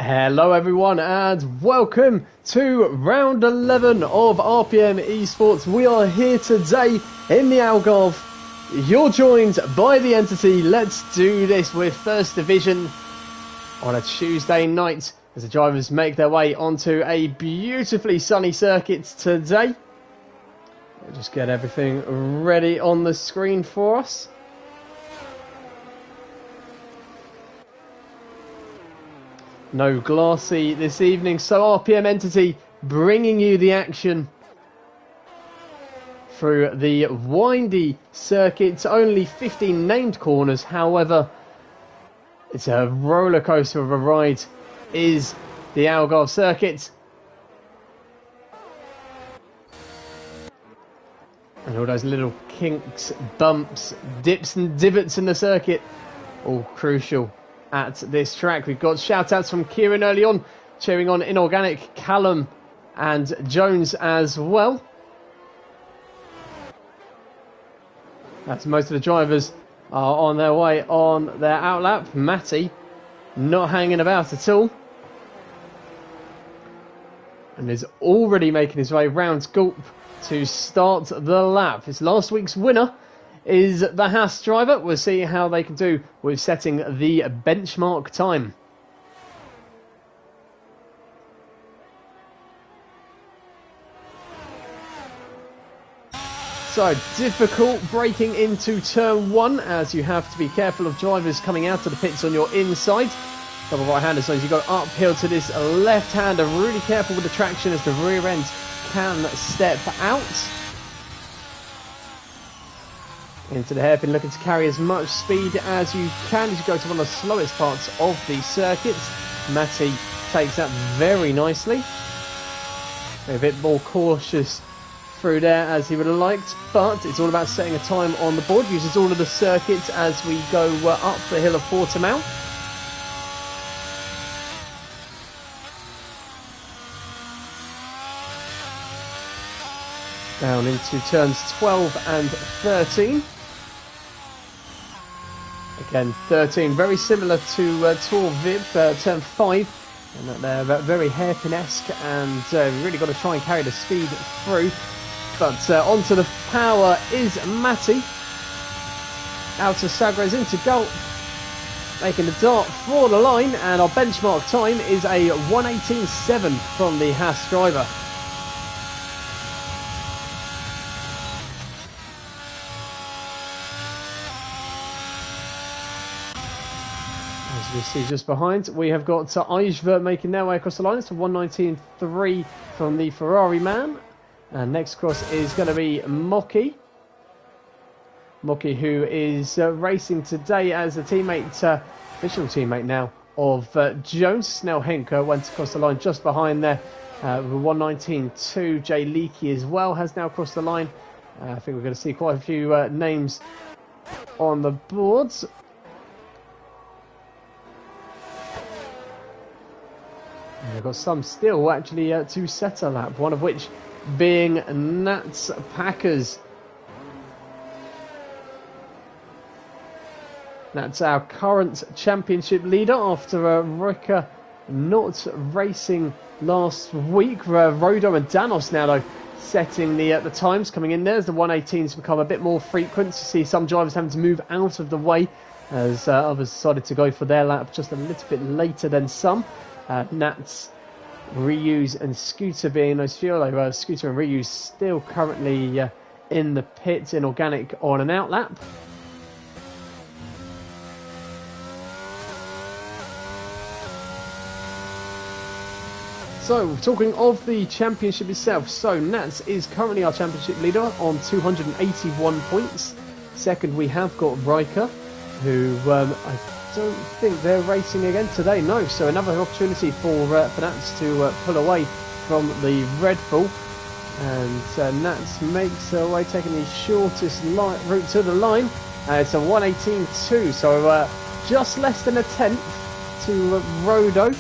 Hello everyone and welcome to round 11 of RPM Esports. We are here today in the Algarve. You're joined by the entity. Let's do this with First Division on a Tuesday night as the drivers make their way onto a beautifully sunny circuit today. We'll just get everything ready on the screen for us. No Glassy this evening, so RPM Entity bringing you the action through the windy circuit. Only 15 named corners, however, it's a roller coaster of a ride, is the Algarve circuit. And all those little kinks, bumps, dips and divots in the circuit, all crucial at this track. We've got shout outs from Kieran early on, cheering on Inorganic, Callum and Jones as well. As most of the drivers are on their way on their outlap. Matty not hanging about at all, and is already making his way round Gulp to start the lap. His last week's winner is the Haas driver. We'll see how they can do with setting the benchmark time. So, difficult breaking into turn one, as you have to be careful of drivers coming out of the pits on your inside. Double right-hander, so as you go uphill to this left-hander, really careful with the traction as the rear end can step out. Into the hairpin, looking to carry as much speed as you can as you go to one of the slowest parts of the circuit. Matty takes that very nicely. A bit more cautious through there as he would have liked, but it's all about setting a time on the board. Uses all of the circuits as we go up the hill of Portimao. Down into turns 12 and 13. Again, 13, very similar to Tour Vib, turn 5. And that they're very hairpin-esque, and really got to try and carry the speed through. But onto the power is Matty. Out to Sagres into Gulp. Making the dart for the line, and our benchmark time is a 1:18.7 from the Haas driver. As we see just behind, we have got Eijver making their way across the line. It's a 1:19.3 from the Ferrari man. And next across is going to be Mocky. Mocky, who is racing today as a teammate, official teammate now, of Jones. Snell Henker went across the line just behind there. 1:19.2. Jay Leakey as well has now crossed the line. I think we're going to see quite a few names on the boards. And we've got some still actually to set a lap, one of which being Nats Packers. That's our current championship leader after Rika not racing last week. Rodo and Danos now though setting the times coming in there as the 1:18s become a bit more frequent. To see some drivers having to move out of the way as others decided to go for their lap just a little bit later than some. Nats, Reuse and Scooter being those few, although Scooter and Reuse still currently in the pit. In Organic on an outlap. So, talking of the championship itself, so Nats is currently our championship leader on 281 points. Second, we have got Riker, who I don't think they're racing again today, no. So another opportunity for Nats to pull away from the Red Bull. And Nats makes her way, taking the shortest route to the line. It's a 1:18.2, so just less than a tenth to Rodo.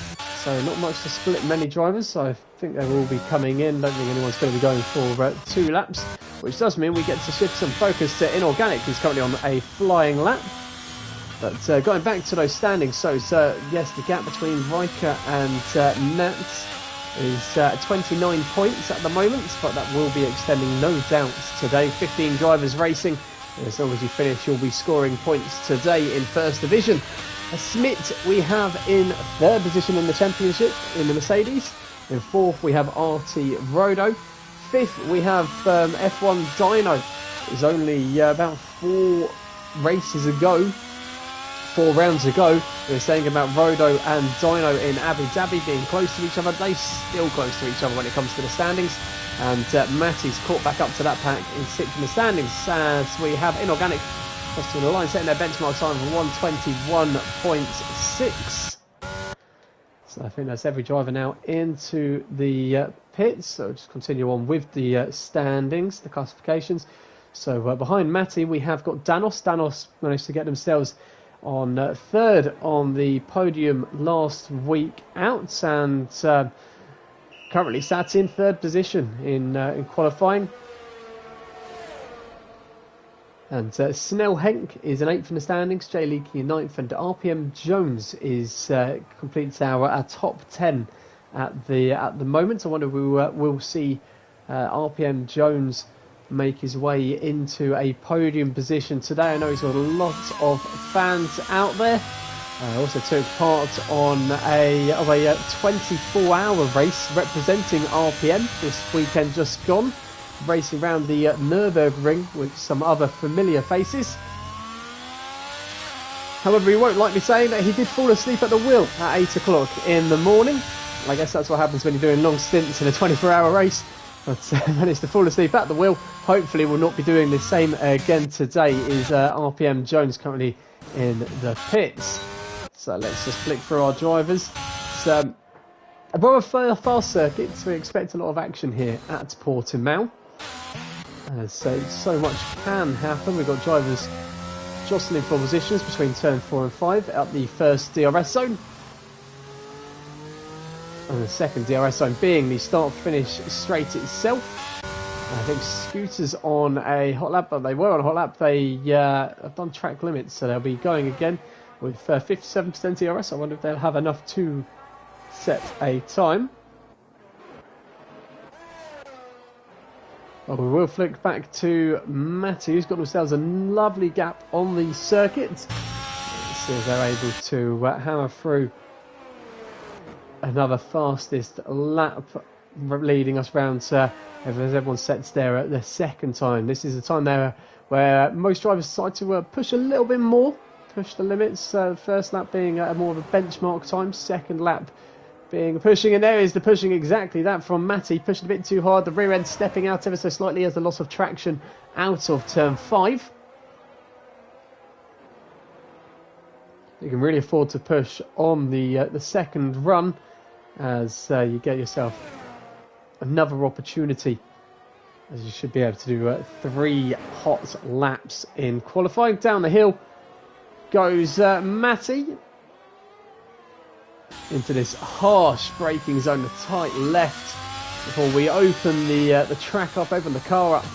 So not much to split many drivers, so I think they will be coming in. Don't think anyone's going to be going for 2 laps, which does mean we get to shift some focus to Inorganic, who's currently on a flying lap. But going back to those standings, so yes, the gap between Riker and Nats is 29 points at the moment, but that will be extending, no doubt, today. 15 drivers racing. As long as you finish, you'll be scoring points today in First Division. Smith we have in 3rd position in the championship in the Mercedes. In 4th we have RT Rodo. 5th we have F1 Dino. There's only about 4 races ago, 4 rounds ago, we were saying about Rodo and Dino in Abu Dhabi being close to each other. They're still close to each other when it comes to the standings. And Matty's caught back up to that pack in 6th in the standings, as we have Inorganic crossing the line, setting their benchmark time for 121.6. So I think that's every driver now into the pits. So just continue on with the standings, the classifications. So behind Matty, we have got Danos. Danos managed to get themselves on 3rd on the podium last week out, and currently sat in 3rd position in qualifying. And Snell Henk is in 8th in the standings, Jay Leakey in 9th, and RPM Jones is completes our top 10 at the moment. I wonder if we'll see RPM Jones make his way into a podium position today. I know he's got a lot of fans out there. Also took part on a 24-hour race representing RPM this weekend just gone, racing around the Nürburgring with some other familiar faces. However, he won't like me saying that he did fall asleep at the wheel at 8 o'clock in the morning. I guess that's what happens when you're doing long stints in a 24-hour race. But managed to fall asleep at the wheel. Hopefully we'll not be doing the same again today. Is RPM Jones currently in the pits. So let's just flick through our drivers. It's a rather fast circuit, so we expect a lot of action here at Portimao. So much can happen. We've got drivers jostling for positions between turn 4 and 5 at the first DRS zone. And the second DRS zone being the start-finish straight itself. I think Scooters on a hot lap, but they were on a hot lap. They have done track limits, so they'll be going again with 57% DRS. I wonder if they'll have enough to set a time. Well, we will flick back to Matty, who's got themselves a lovely gap on the circuit. Let's see if they're able to hammer through another fastest lap, leading us round to as everyone sets there at the second time. This is a time there where most drivers decide to push a little bit more, push the limits. First lap being more of a benchmark time, second lap being pushing, and there is the pushing, exactly that from Matty, pushing a bit too hard, the rear end stepping out ever so slightly as the loss of traction out of turn 5. You can really afford to push on the second run, as you get yourself another opportunity, as you should be able to do 3 hot laps in qualifying. Down the hill goes Matty into this harsh braking zone, the tight left, before we open the track up, open the car up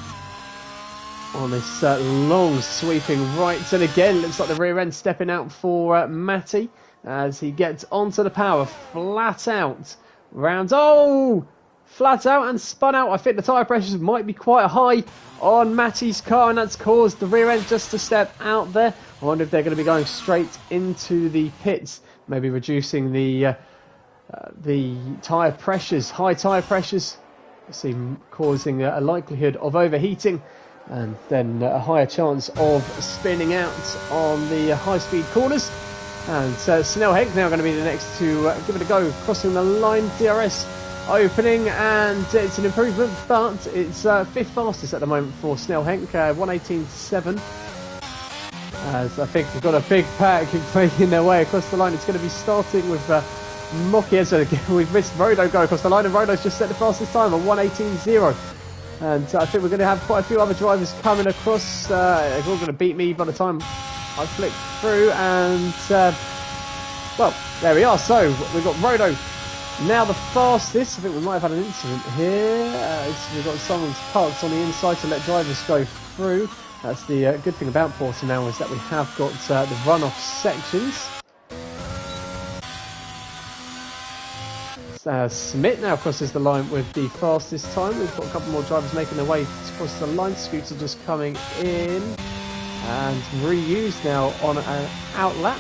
on this long sweeping right. And again, looks like the rear end stepping out for Matty as he gets onto the power, flat out, flat out and spun out. I think the tyre pressures might be quite high on Matty's car, and that's caused the rear end just to step out there. I wonder if they're going to be going straight into the pits, maybe reducing the tyre pressures, high tyre pressures, causing a likelihood of overheating, and then a higher chance of spinning out on the high-speed corners. And Snell Henk now going to be the next to give it a go, crossing the line. DRS opening, and it's an improvement, but it's 5th fastest at the moment for Snell Henk, 1:18.7. As I think we've got a big pack making their way across the line. It's going to be starting with Mocky. So we've missed Rodo go across the line, and Rodo's just set the fastest time on 1:18.0. And I think we're going to have quite a few other drivers coming across. They're all going to beat me by the time I flick through, and well, there we are. So we've got Rodo Now the fastest, I think we might have had an incident here. We've got someone's parked on the inside to let drivers go through. That's the good thing about Portugal now, is that we have got the runoff sections. Smith now crosses the line with the fastest time. We've got a couple more drivers making their way across the line. Scooter just coming in. And Reuse now on an out lap.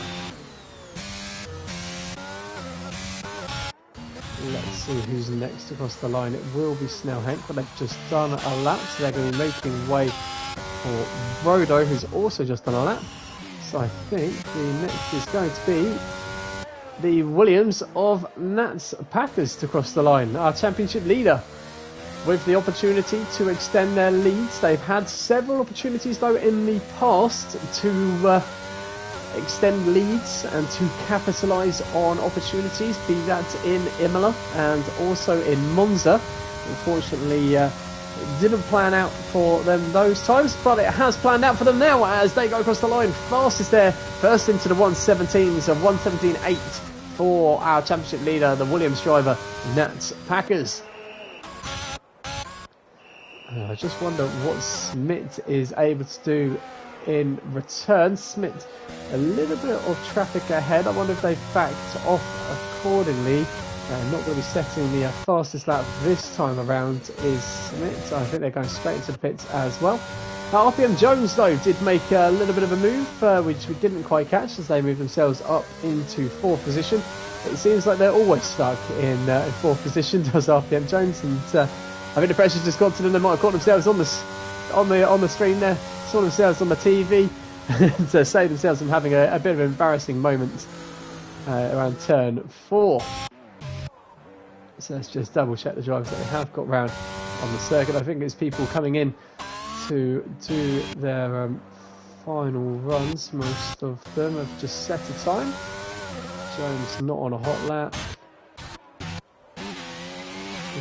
Let's see who's next across the line. It will be Snell Hank, but they've just done a lap, so they're going to be making way for Rodo, who's also just done a lap. So I think the next is going to be the Williams of Nats Packers to cross the line. Our championship leader, with the opportunity to extend their leads. They've had several opportunities though in the past to extend leads and to capitalise on opportunities, be that in Imola and also in Monza. Unfortunately, it didn't plan out for them those times, but it has planned out for them now as they go across the line. Fastest there, first into the 117s of 117.8 for our championship leader, the Williams driver, Nats Packers. I just wonder what Smith is able to do in return. Smith, a little bit of traffic ahead. I wonder if they've backed off accordingly. Not going to be setting the fastest lap this time around is Smith. I think they're going straight into the pits as well. RPM Jones though did make a little bit of a move, which we didn't quite catch as they moved themselves up into 4th position. It seems like they're always stuck in 4th position, does RPM Jones, and I think the pressure's just got to them. They might have caught themselves on the stream there, saw themselves on the TV, and saved themselves from having a bit of an embarrassing moment around turn 4. So let's just double check the drivers that we have got round on the circuit. I think it's people coming in to do their final runs. Most of them have just set a time. Jones not on a hot lap.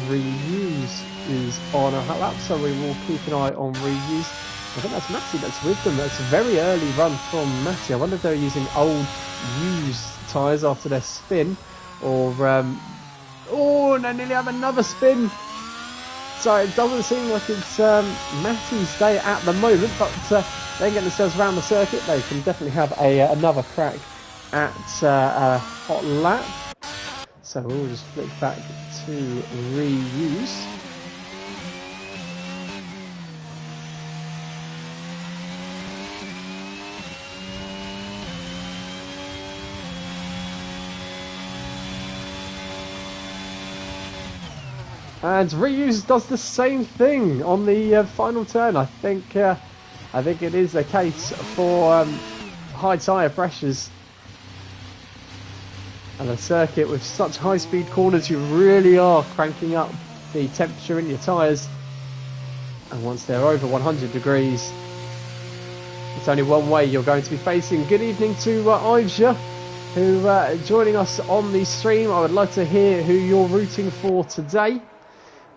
Reuse is on a hot lap, so we will keep an eye on Reuse. I think that's Matty that's with them. That's a very early run from Matty. I wonder if they're using old used tyres after their spin, or oh, and they nearly have another spin. So it doesn't seem like it's Matty's day at the moment, but they get themselves around the circuit. They can definitely have another crack at a hot lap. So we'll just flick back to Reuse. And Reuse does the same thing on the final turn. I think it is a case for high tyre pressures. And a circuit with such high-speed corners, you really are cranking up the temperature in your tyres. And once they're over 100 degrees, it's only one way you're going to be facing. Good evening to Ivesha, who joining us on the stream. I would like to hear who you're rooting for today.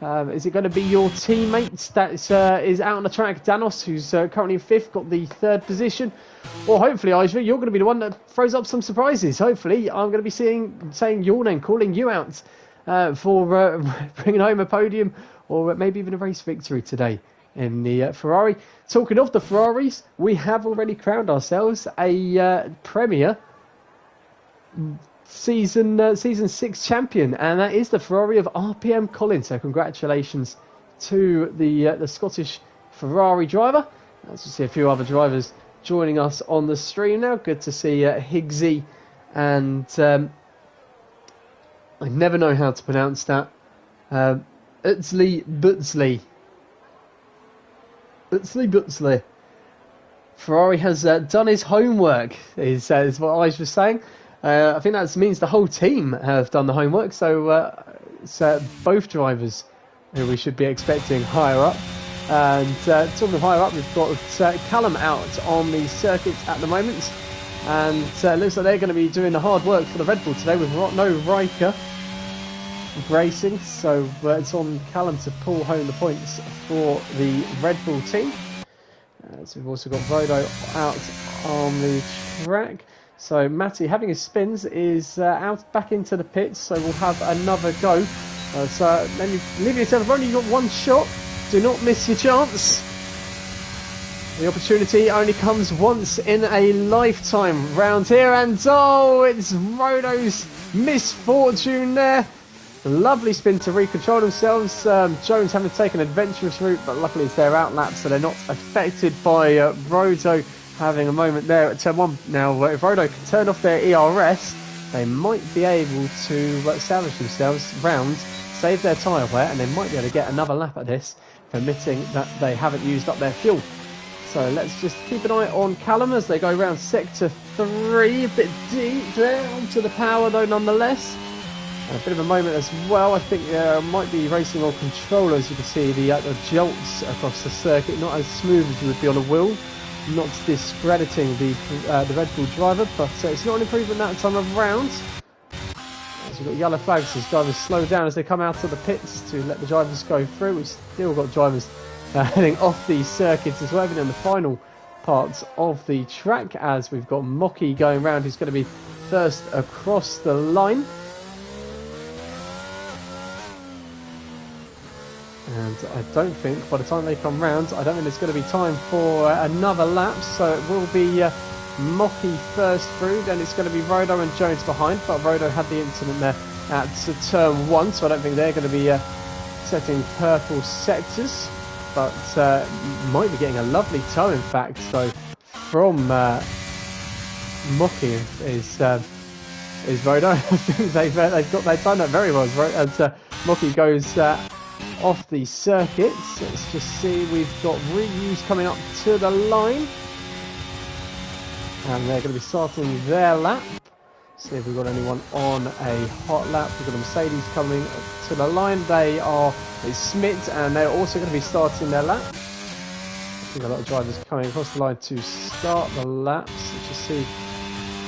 Is it going to be your teammate that is out on the track, Danos, who's currently in 5th, got the 3rd position? Or hopefully, Ivesha, you're going to be the one that throws up some surprises. Hopefully, I'm going to be saying your name, calling you out for bringing home a podium or maybe even a race victory today in the Ferrari. Talking of the Ferraris, we have already crowned ourselves a Premier Season 6 champion, and that is the Ferrari of RPM Colin. So congratulations to the Scottish Ferrari driver. Let's just see a few other drivers joining us on the stream now. Good to see Higgsy and I never know how to pronounce that. Butzley. Ferrari has done his homework, is what I was saying. I think that means the whole team have done the homework, so it's both drivers who we should be expecting higher up. And talking of higher up, we've got Callum out on the circuit at the moment, and looks like they're going to be doing the hard work for the Red Bull today with no Riker racing, so it's on Callum to pull home the points for the Red Bull team. So we've also got Vodo out on the track. So Matty, having his spins, is out back into the pits, so we'll have another go. So then you leave yourself, you've only got one shot. Do not miss your chance. The opportunity only comes once in a lifetime round here, and oh, it's Rodo's misfortune there. Lovely spin to recontrol themselves. Jones having to take an adventurous route, but luckily it's their outlap, so they're not affected by Rodo having a moment there at turn 1. Now, if Rodo can turn off their ERS, they might be able to salvage themselves round, save their tyre wear, and they might be able to get another lap at this, permitting that they haven't used up their fuel. So let's just keep an eye on Callum as they go around sector 3, a bit deep there, onto the power though nonetheless. And a bit of a moment as well. I think might be racing on control, as you can see the jolts across the circuit, not as smooth as you would be on a wheel. Not discrediting the Red Bull driver, but it's not an improvement that time around. So we've got yellow flags as drivers slow down as they come out of the pits to let the drivers go through. We've still got drivers heading off these circuits as well, even in the final parts of the track, as we've got Mocky going round, who's going to be first across the line. And I don't think, by the time they come round, I don't think there's going to be time for another lap, so it will be Mocky first through, then it's going to be Rodo and Jones behind, but Rodo had the incident there at turn 1, so I don't think they're going to be setting purple sectors, but might be getting a lovely tow in fact, so from Mocky is Rodo. I think they've done that very well, and Mocky goes off the circuits. Let's just see, we've got Reuse coming up to the line, and they're going to be starting their lap. See if we've got anyone on a hot lap. We've got a Mercedes coming to the line. It's Smith, and they're also going to be starting their lap. I think a lot of drivers coming across the line to start the laps. Let's just see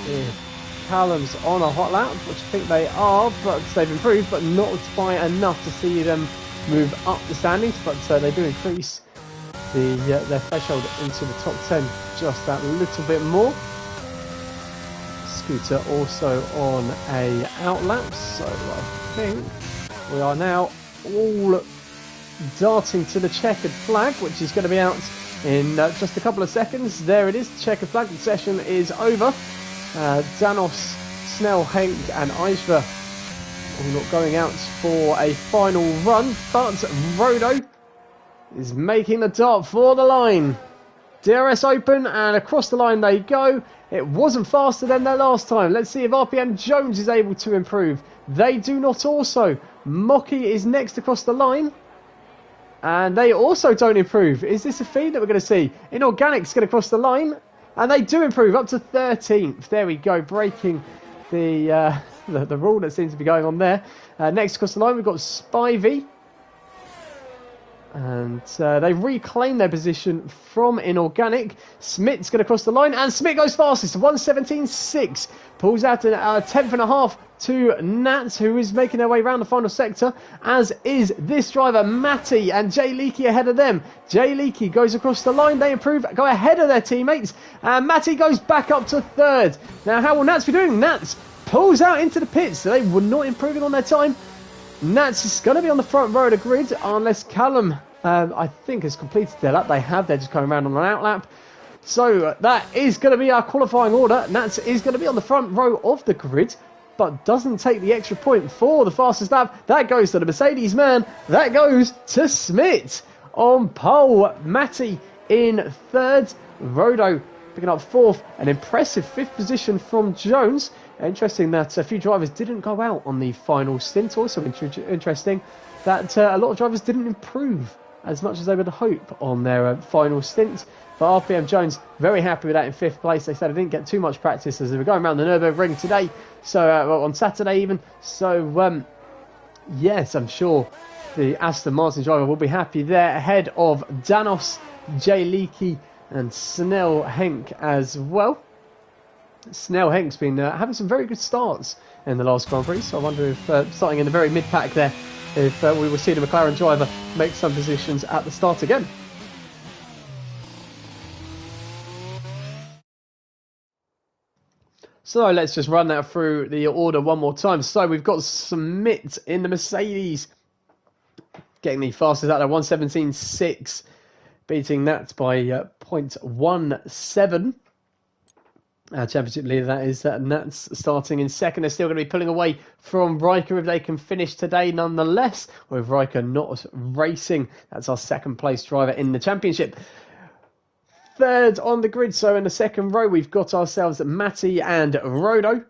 if Callum's on a hot lap, which I think they are, but they've improved, but not by enough to see them move up the standings, but they do increase their threshold into the top 10 just that little bit more. Scooter also on a outlap, so I think we are now all darting to the checkered flag, which is going to be out in just a couple of seconds. There it is, the checkered flag. The session is over. Danos, Snell, Henk and Eisver all not going out for a final run, but Rodo is making the dart for the line. DRS open, and across the line they go. It wasn't faster than their last time. Let's see if RPM Jones is able to improve. They do not also. Mocky is next across the line, and they also don't improve. Is this a feed that we're going to see? Inorganic's going to cross the line, and they do improve up to 13th. There we go, breaking the rule that seems to be going on there. Next across the line we've got Spivey, and they reclaim their position from Inorganic. Smith's going to cross the line, and Smith goes fastest, 1:17.6. Pulls out a tenth and a half to Nats, who is making their way around the final sector, as is this driver, Matty, and Jay Leakey ahead of them. Jay Leakey goes across the line, they improve, go ahead of their teammates, and Matty goes back up to third. Now, how will Nats be doing? Nats pulls out into the pits, so they were not improving on their time. Nats is going to be on the front row of the grid, unless Callum, I think, has completed their lap. They have, they're just going around on an out lap. So that is going to be our qualifying order. Nats is going to be on the front row of the grid, but doesn't take the extra point for the fastest lap. That goes to the Mercedes man. That goes to Smith on pole. Matty in third. Rodo picking up fourth. An impressive fifth position from Jones. Interesting that a few drivers didn't go out on the final stint. Also interesting that a lot of drivers didn't improve as much as they would hope on their final stint. But RPM Jones, very happy with that in fifth place. They said they didn't get too much practice as they were going around the Nürburgring today, so on Saturday even. So yes, I'm sure the Aston Martin driver will be happy there, ahead of Danos, Jay Leakey and Snell Henk as well. Snell Henk's been having some very good starts in the last Grand Prix, so I wonder if starting in the very mid-pack there, if we will see the McLaren driver make some positions at the start again. So let's just run that through the order one more time. So we've got Smith in the Mercedes, getting the fastest out there, 1:17.6, beating that by 0.17. Our championship leader, that is Nats, starting in second. They're still going to be pulling away from Riker if they can finish today nonetheless. With Riker not racing, that's our second place driver in the championship. Third on the grid, so in the second row, we've got ourselves Matty and Rodo.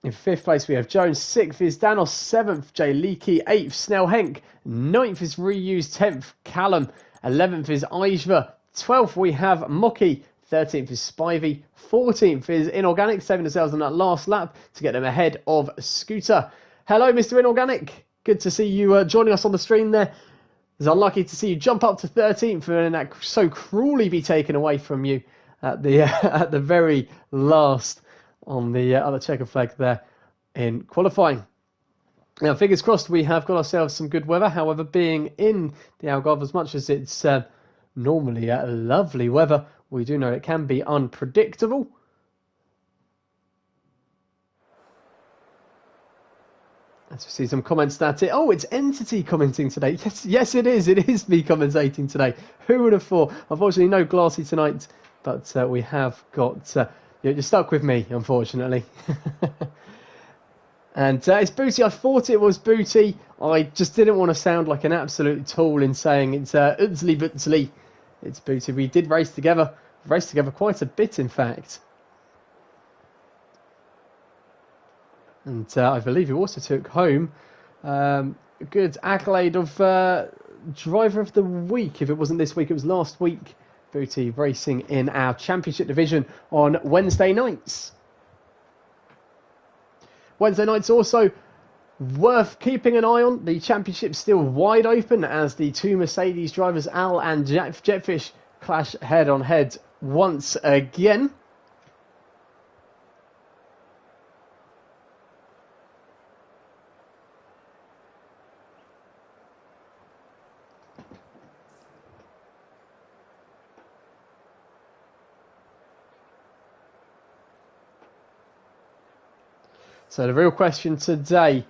In fifth place, we have Jones. Sixth is Danos. Seventh, Jay Leakey. Eighth, Snell Henk. Ninth is Reused. 10th, Callum. 11th is Ijva. 12th, we have Mocky. 13th is Spivey. 14th is Inorganic, saving themselves on that last lap to get them ahead of Scooter. Hello, Mr. Inorganic. Good to see you joining us on the stream there. It's unlucky to see you jump up to 13th and that so cruelly be taken away from you at the at the very last on the other checker flag there in qualifying. Now, fingers crossed, we have got ourselves some good weather. However, being in the Algarve, as much as it's normally lovely weather, we do know it can be unpredictable. As we see some comments that it's Entity commenting today. Yes, it is. It is me commentating today. Who would have thought? Unfortunately, no Glassy tonight, but we have got. You're stuck with me, unfortunately. And it's Booty. I thought it was Booty. I just didn't want to sound like an absolute tool in saying it's Utzly Butzly. It's Booty. We did race together. Raced together quite a bit, in fact. And I believe he also took home a good accolade of Driver of the Week. If it wasn't this week, it was last week. Booty racing in our Championship division on Wednesday nights. Wednesday nights also worth keeping an eye on. The Championship's still wide open as the two Mercedes drivers, Al and Jetfish, clash head-on-head once again. So the real question today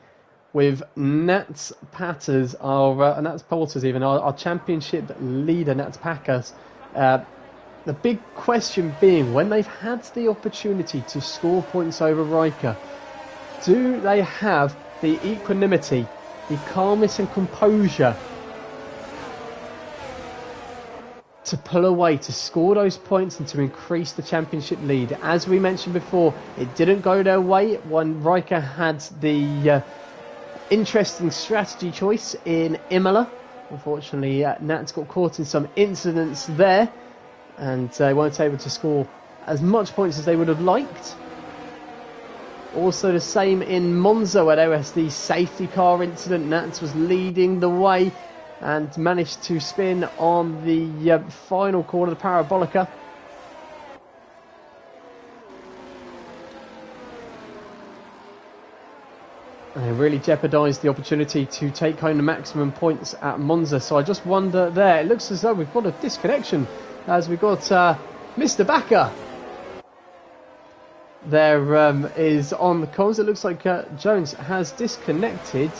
with Nats Patters, Nats Porters even, our championship leader, Nats Packers, the big question being, when they've had the opportunity to score points over Riker, do they have the equanimity, the calmness and composure to pull away, to score those points and to increase the championship lead? As we mentioned before, it didn't go their way when Riker had the interesting strategy choice in Imola. Unfortunately, Nats got caught in some incidents there and they weren't able to score as much points as they would have liked. Also the same in Monza, where there was the safety car incident. Nats was leading the way and managed to spin on the final corner, the Parabolica. And it really jeopardised the opportunity to take home the maximum points at Monza. So I just wonder there, it looks as though we've got a disconnection as we've got Mr. Backer. There is on the comms. It looks like Jones has disconnected.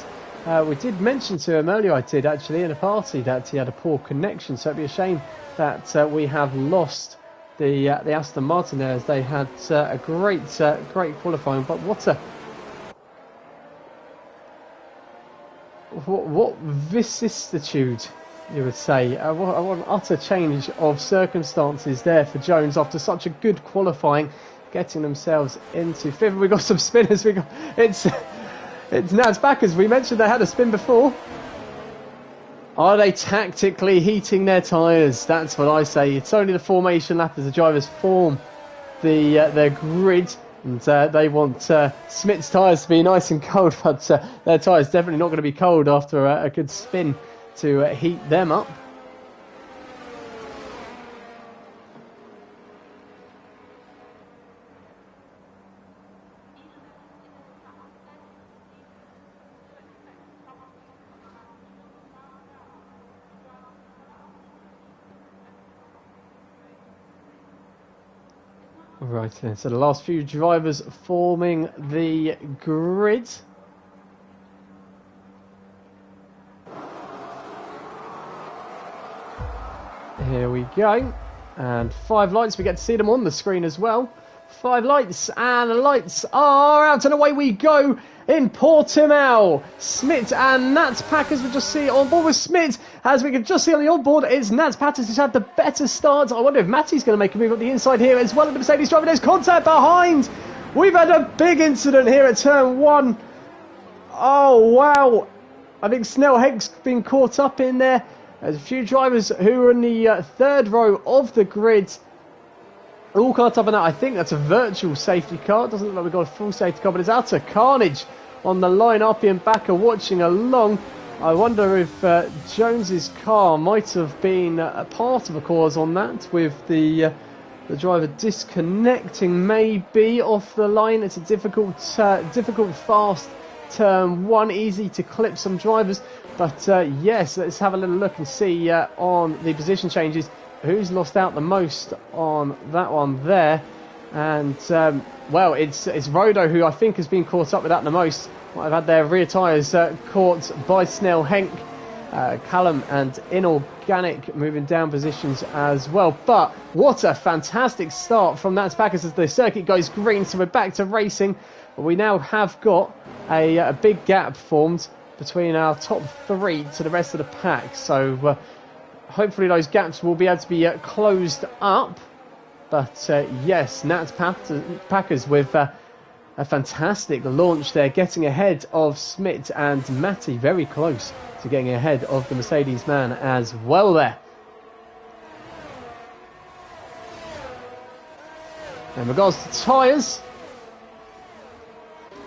We did mention to him earlier, I did actually, in a party, that he had a poor connection. So it'd be a shame that we have lost the Aston Martin there, as they had a great qualifying. But what vicissitude, you would say. What an utter change of circumstances there for Jones after such a good qualifying, getting themselves into fifth. We've got some spinners. It's Nats Backers. We mentioned they had a spin before. Are they tactically heating their tyres? That's what I say. It's only the formation lap as the drivers form their grid. And they want Smith's tyres to be nice and cold, but their tyres definitely not going to be cold after a good spin to heat them up. Right then, so the last few drivers forming the grid. Here we go. And 5 lights, we get to see them on the screen as well. 5 lights, and the lights are out, and away we go in Portimao. Smith and Nats Packers, we just see on board with Smith. As we can just see on the onboard, it's Nats Packers who's had the better start. I wonder if Matty's going to make a move up the inside here as well. And the Mercedes driver, there's contact behind. We've had a big incident here at turn 1. Oh, wow. I think Snell Hank's been caught up in there. There's a few drivers who are in the third row of the grid. All caught up in that. I think that's a virtual safety car. It doesn't look like we've got a full safety car, but it's utter carnage on the line. RP and Backer watching along. I wonder if Jones's car might have been a part of a cause on that, with the driver disconnecting maybe off the line. It's a difficult, fast turn 1, easy to clip some drivers. But yes, let's have a little look and see on the position changes who's lost out the most on that one there. And well, it's Rodo who I think has been caught up with that the most. Might have had their rear tyres caught by Snell Henk. Callum and Inorganic moving down positions as well. But what a fantastic start from Nats Packers as the circuit goes green. So we're back to racing. We now have got a big gap formed between our top 3 to the rest of the pack. So hopefully those gaps will be able to be closed up. But yes, Nats Packers with a fantastic launch there, getting ahead of Smith and Matty, very close to getting ahead of the Mercedes man as well there. In regards to tyres,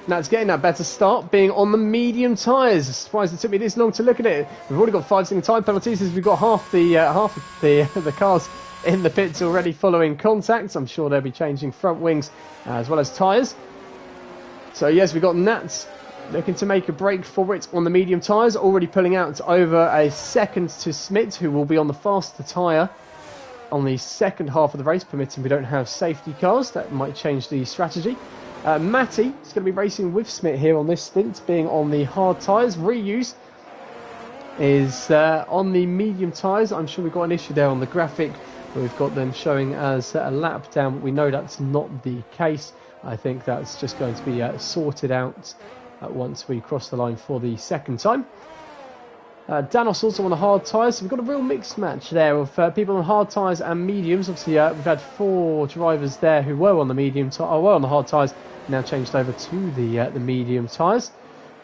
Nat's getting that better start, being on the medium tyres. Surprised it took me this long to look at it. We've already got 5 single tyre penalties, as we've got half of the cars in the pits already following contact. I'm sure they'll be changing front wings as well as tyres. So yes, we've got Nats looking to make a break for it on the medium tyres, already pulling out over a second to Smith, who will be on the faster tyre on the second half of the race, permitting we don't have safety cars. That might change the strategy. Matty is going to be racing with Smith here on this stint, being on the hard tyres. Reuse is on the medium tyres. I'm sure we've got an issue there on the graphic where we've got them showing as a lap down. We know that's not the case. I think that's just going to be sorted out once we cross the line for the second time. Danos also on the hard tyres. So we've got a real mixed match there of people on hard tyres and mediums. Obviously, we've had 4 drivers there who were on the were on the hard tyres, now changed over to the medium tyres.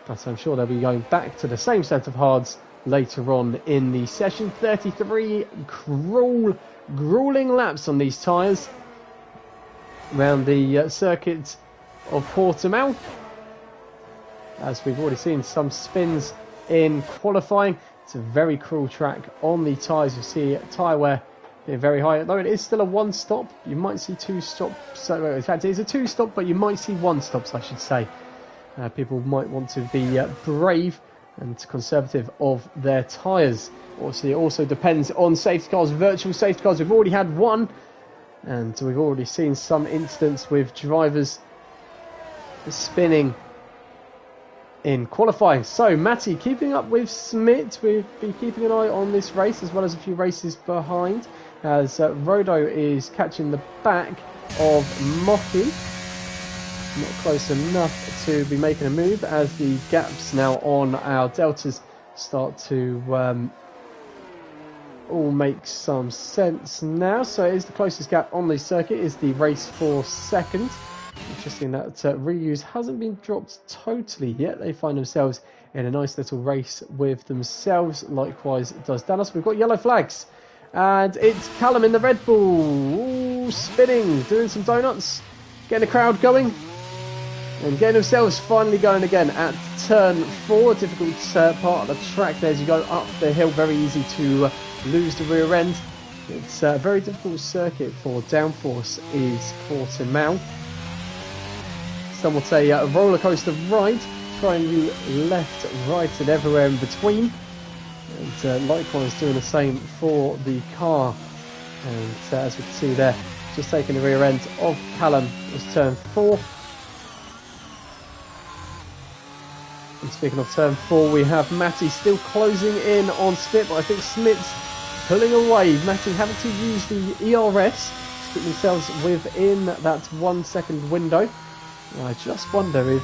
But I'm sure they'll be going back to the same set of hards later on in the session. 33 grueling laps on these tyres around the circuit of Portimao, as we've already seen some spins in qualifying. It's a very cruel track on the tyres. You see tyre wear being very high, although it is still a 1 stop. You might see 2 stops. So in fact, it is a 2 stop, but you might see 1 stops, I should say. People might want to be brave and conservative of their tyres. Obviously, it also depends on safety cars, virtual safety cars. We've already had 1, and we've already seen some incidents with drivers spinning in qualifying. So Matty keeping up with Smith. We'll be keeping an eye on this race as well as a few races behind, as Rodo is catching the back of Mocky. Not close enough to be making a move, as the gaps now on our deltas start to all make some sense now. So it is the closest gap on the circuit, is the race for second. Interesting that Reuse hasn't been dropped totally yet. They find themselves in a nice little race with themselves. Likewise does Danos. We've got yellow flags, and it's Callum in the Red Bull. Ooh, spinning, doing some donuts, getting the crowd going, and getting themselves finally going again at turn 4. Difficult part of the track there as you go up the hill. Very easy to lose the rear end. It's a very difficult circuit for downforce is Portimao. Some would say a roller coaster ride, trying you left, right and everywhere in between. And likewise doing the same for the car. And as we can see there, just taking the rear end of Callum as turn 4. And speaking of turn 4, we have Matty still closing in on Smith, but I think Smith's pulling away. Matty having to use the ERS to keep themselves within that 1 second window. I just wonder if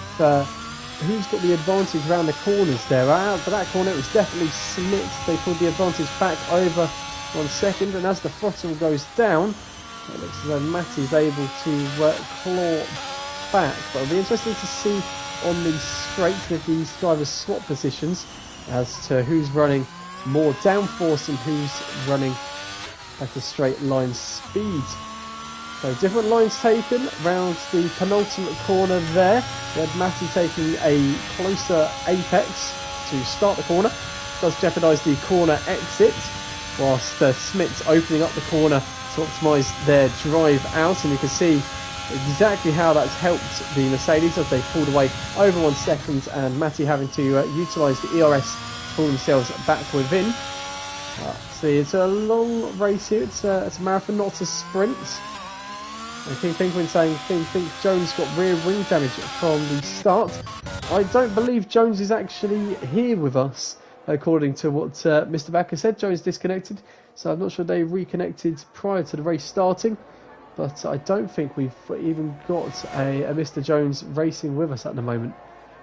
who's got the advantage around the corners there. Out for that corner, it was definitely Smith. They pulled the advantage back over 1 second, and as the throttle goes down, it looks as though Matty's able to claw back. But it'll be interesting to see on the straight with these drivers swap positions as to who's running more downforce and who's running at a straight line speed. So different lines taken around the penultimate corner there. We had Matty taking a closer apex to start the corner. Does jeopardise the corner exit, whilst Smith's opening up the corner to optimise their drive out. And you can see exactly how that's helped the Mercedes as they pulled away over 1 second, and Matty having to utilise the ERS to pull themselves back within. See, it's a long race here. It's a marathon, not a sprint. And King Penguin saying think Jones got rear wing damage from the start. I don't believe Jones is actually here with us, according to what Mr. Backer said. Jones disconnected, so I'm not sure they reconnected prior to the race starting. But I don't think we've even got a Mr. Jones racing with us at the moment.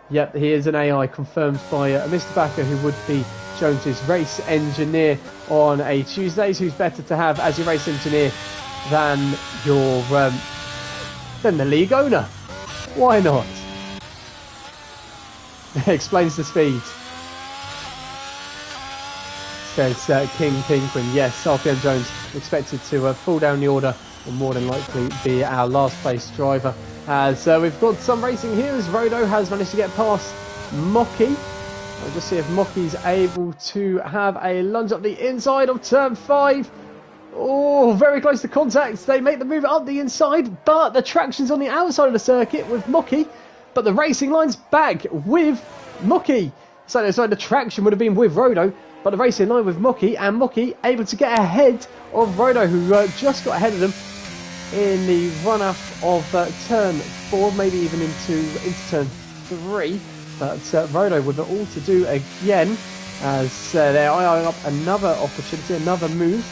Yep, he is an AI confirmed by Mr. Backer, who would be Jones's race engineer on a Tuesdays. Who's better to have as your race engineer than the league owner? Why not? Explains the speed. Says King Pinquin. Yes, RPM Jones expected to fall down the order, will more than likely be our last place driver. As we've got some racing here, as Rodo has managed to get past Mocky. I'll just see if Mocky's able to have a lunge up the inside of turn 5. Oh, very close to contact. They make the move up the inside, but the traction's on the outside of the circuit with Mocky. But the racing line's back with Mocky. So the traction would have been with Rodo, but the racing line with Mocky, and Mocky able to get ahead of Rodo, who just got ahead of them in the run-up of turn 4, maybe even into turn 3. But Rodo with it all to do again, as they're eyeing up another opportunity, another move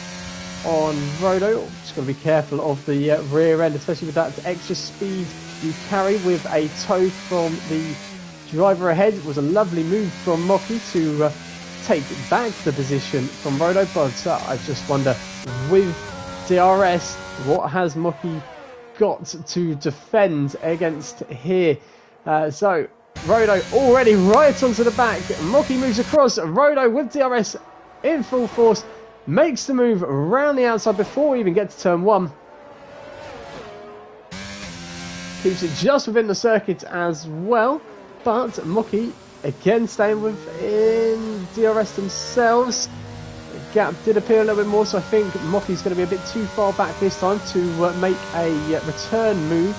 on Rodo. Just got to be careful of the rear end, especially with that extra speed you carry with a tow from the driver ahead. It was a lovely move from Mocky to take back the position from Rodo, but I just wonder, with DRS, what has Mocky got to defend against here? So Rodo already right onto the back. Mocky moves across. Rodo with DRS in full force makes the move around the outside before we even get to turn 1. Keeps it just within the circuit as well, but Mocky again staying within DRS themselves. The gap did appear a little bit more, so I think Mocky's going to be a bit too far back this time to make a return move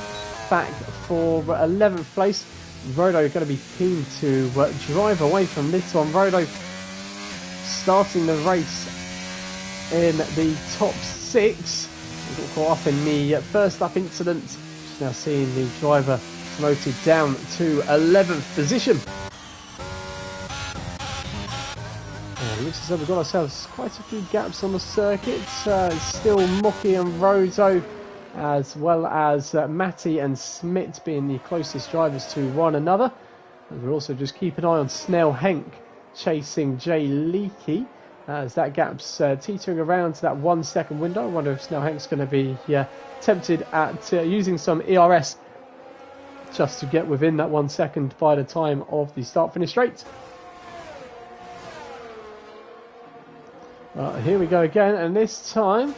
back for 11th place. Rodo is going to be keen to drive away from this one. Rodo starting the race in the top 6. We got caught up in the first lap incident. Just now seeing the driver promoted down to 11th position. And looks as though we've got ourselves quite a few gaps on the circuit. Still Mocky and Rodo, as well as Matty and Smith being the closest drivers to one another. And we'll also just keep an eye on Snell Henk chasing Jay Leakey, as that gap's teetering around to that 1 second window. I wonder if Snell Henk's going to be tempted at using some ERS just to get within that 1 second by the time of the start-finish straight. Here we go again, and this time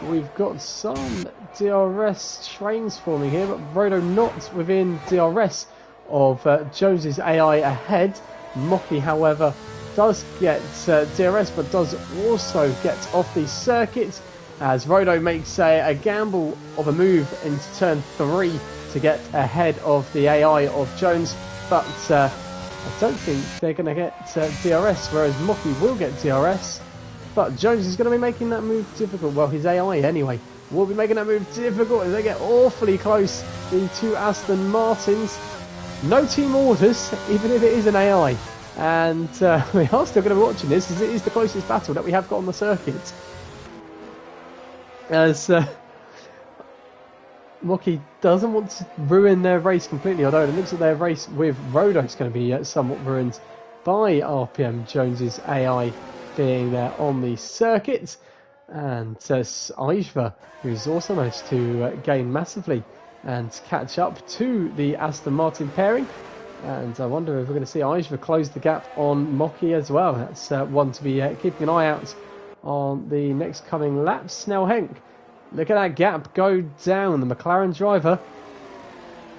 we've got some DRS trains forming here, but Rodo not within DRS of Jones's AI ahead. Mocky, however, does get DRS, but does also get off the circuit, as Rodo makes a gamble of a move into turn 3 to get ahead of the AI of Jones, but I don't think they're going to get DRS, whereas Mocky will get DRS. But Jones is going to be making that move difficult. Well, his AI anyway will be making that move difficult as they get awfully close. The two Aston Martins. No team orders, even if it is an AI. And we are still going to be watching this, as it is the closest battle that we have got on the circuit. As Mocky doesn't want to ruin their race completely, although it looks like their race with Rodo is going to be somewhat ruined by RPM Jones's AI being there on the circuit. And Ijva, who's also managed to gain massively and catch up to the Aston Martin pairing. And I wonder if we're going to see Ijva close the gap on Mocky as well. That's one to be keeping an eye out on the next coming laps. Snell Henk, look at that gap go down. The McLaren driver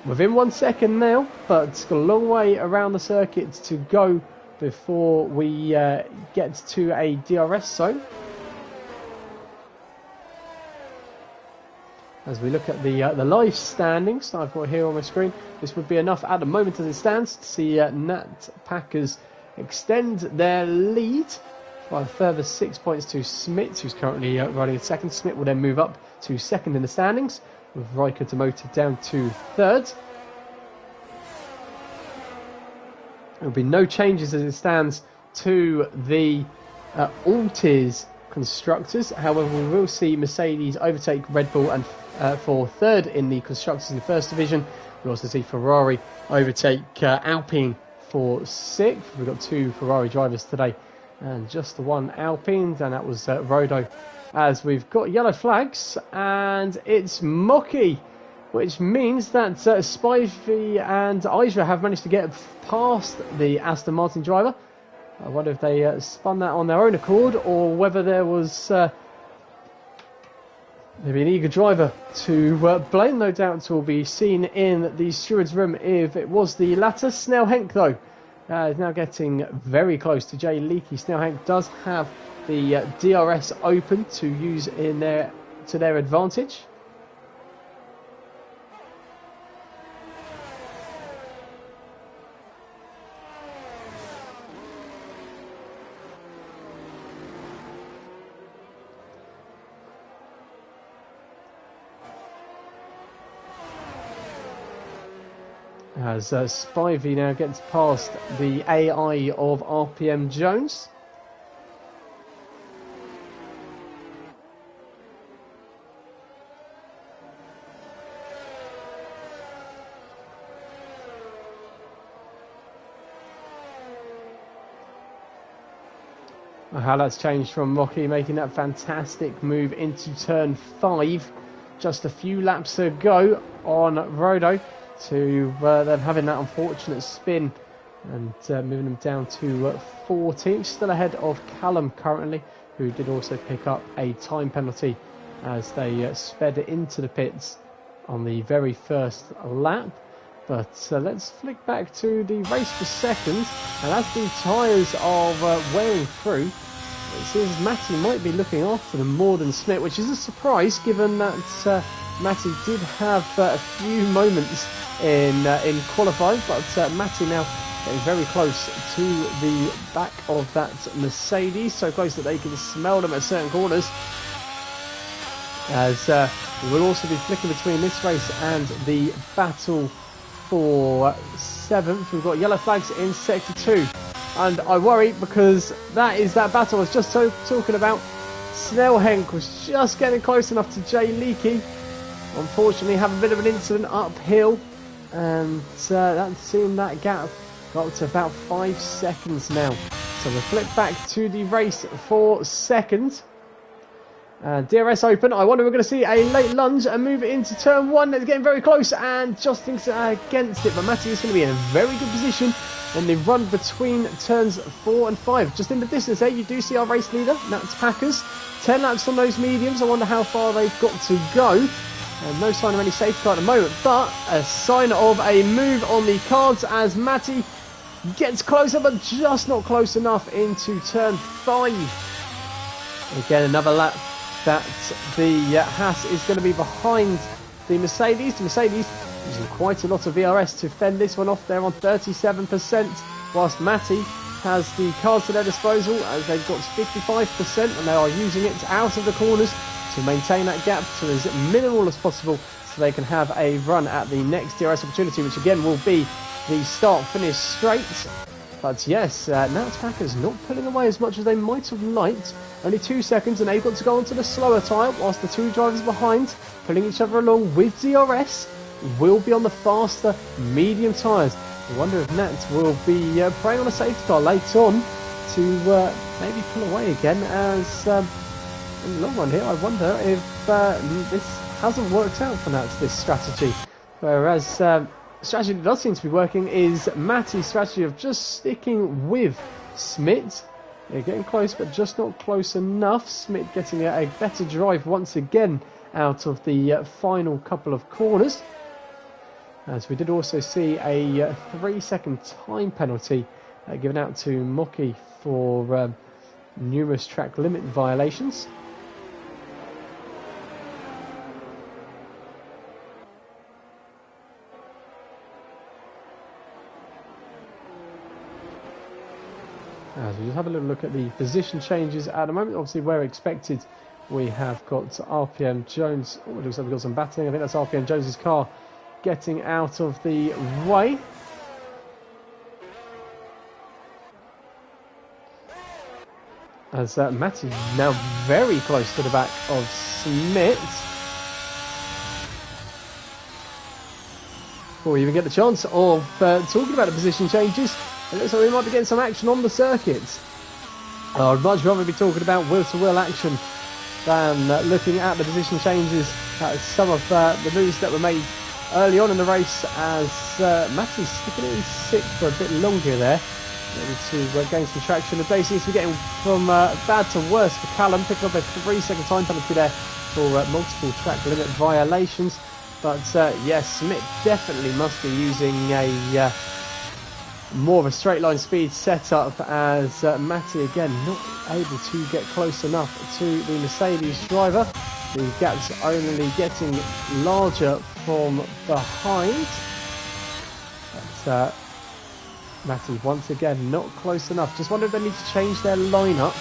within 1 second now, but it's got a long way around the circuit to go before we get to a DRS zone. As we look at the live standings I've got here on my screen, this would be enough at the moment as it stands to see Nat Packers extend their lead by a further 6 points to Smith, who's currently running in second. Smith will then move up to second in the standings, with Riker demoted down to third. There will be no changes as it stands to the all-tiers constructors. However, we will see Mercedes overtake Red Bull and for third in the constructors in the first division. We'll also see Ferrari overtake Alpine for sixth. We've got two Ferrari drivers today and just the one Alpine, and that was Rodo. As we've got yellow flags, and it's Mocky, which means that Spivey and Ijva have managed to get past the Aston Martin driver. I wonder if they spun that on their own accord, or whether there was maybe an eager driver to blame. No doubt will be seen in the steward's room if it was the latter. Snell Henk, though, is now getting very close to Jay Leakey. Snell Henk does have the DRS open to use in to their advantage. As Spivey now gets past the AI of RPM Jones. How that's changed from Mocky making that fantastic move into turn 5 just a few laps ago on Rodo, to them having that unfortunate spin and moving them down to 14th, still ahead of Callum currently, who did also pick up a time penalty as they sped into the pits on the very first lap. But let's flick back to the race for seconds, and as the tyres are wearing through, it seems Matty might be looking after them more than Smith, which is a surprise given that Matty did have a few moments in qualifying, but Matty now getting very close to the back of that Mercedes, so close that they can smell them at certain corners. As we will also be flicking between this race and the battle for 7th. We've got yellow flags in sector 2, and I worry because that is that battle I was just talking about. Snell Henk was just getting close enough to Jay Leakey. Unfortunately, have a bit of an incident uphill, and that's seen that gap got up to about 5 seconds now. So we'll flip back to the race for second. DRS open. I wonder if we're going to see a late lunge and move it into turn 1. It's getting very close and just thinks against it, but Matty is going to be in a very good position in the run between turns 4 and 5. Just in the distance there, you do see our race leader, Nats Packers. 10 laps on those mediums. I wonder how far they've got to go. And no sign of any safety car at the moment, but a sign of a move on the cards as Matty gets closer, but just not close enough into turn 5. Again, another lap that the Haas is going to be behind the Mercedes. The Mercedes using quite a lot of VRS to fend this one off. They're on 37%, whilst Matty has the cars to their disposal as they've got 55%, and they are using it out of the corners to maintain that gap to as minimal as possible so they can have a run at the next DRS opportunity, which again will be the start-finish straight. But yes, Nats Packers not pulling away as much as they might have liked. Only 2 seconds and they've got to go onto the slower tyre whilst the two drivers behind, pulling each other along with DRS, will be on the faster medium tyres. I wonder if Nats will be preying on a safety car later on to maybe pull away again, as in the long run here I wonder if this hasn't worked out for Nats, this strategy. Whereas the strategy that does seem to be working is Matty's strategy of just sticking with Smith. They're getting close but just not close enough. Smith getting a better drive once again out of the final couple of corners. As we did also see a 3-second time penalty given out to Moki for numerous track limit violations. As we just have a little look at the position changes at the moment, obviously where expected, we have got RPM Jones. Oh, it looks like we've got some battling. I think that's RPM Jones's car getting out of the way. As Matty now very close to the back of Smith. Before we even get the chance of talking about the position changes, it looks like we might be getting some action on the circuits. I'd much rather be talking about wheel-to-wheel action than looking at the position changes. Some of the moves that were made early on in the race, as Matty's sticking it in sixth for a bit longer there, maybe to gain some traction. The day seems to be getting from bad to worse for Callum, picking up a 3-second time penalty there for multiple track limit violations. But yes, Smith definitely must be using a more of a straight line speed setup, as Matty again not able to get close enough to the Mercedes driver. The gap's only getting larger from behind. But Matty once again not close enough. Just wonder if they need to change their lineup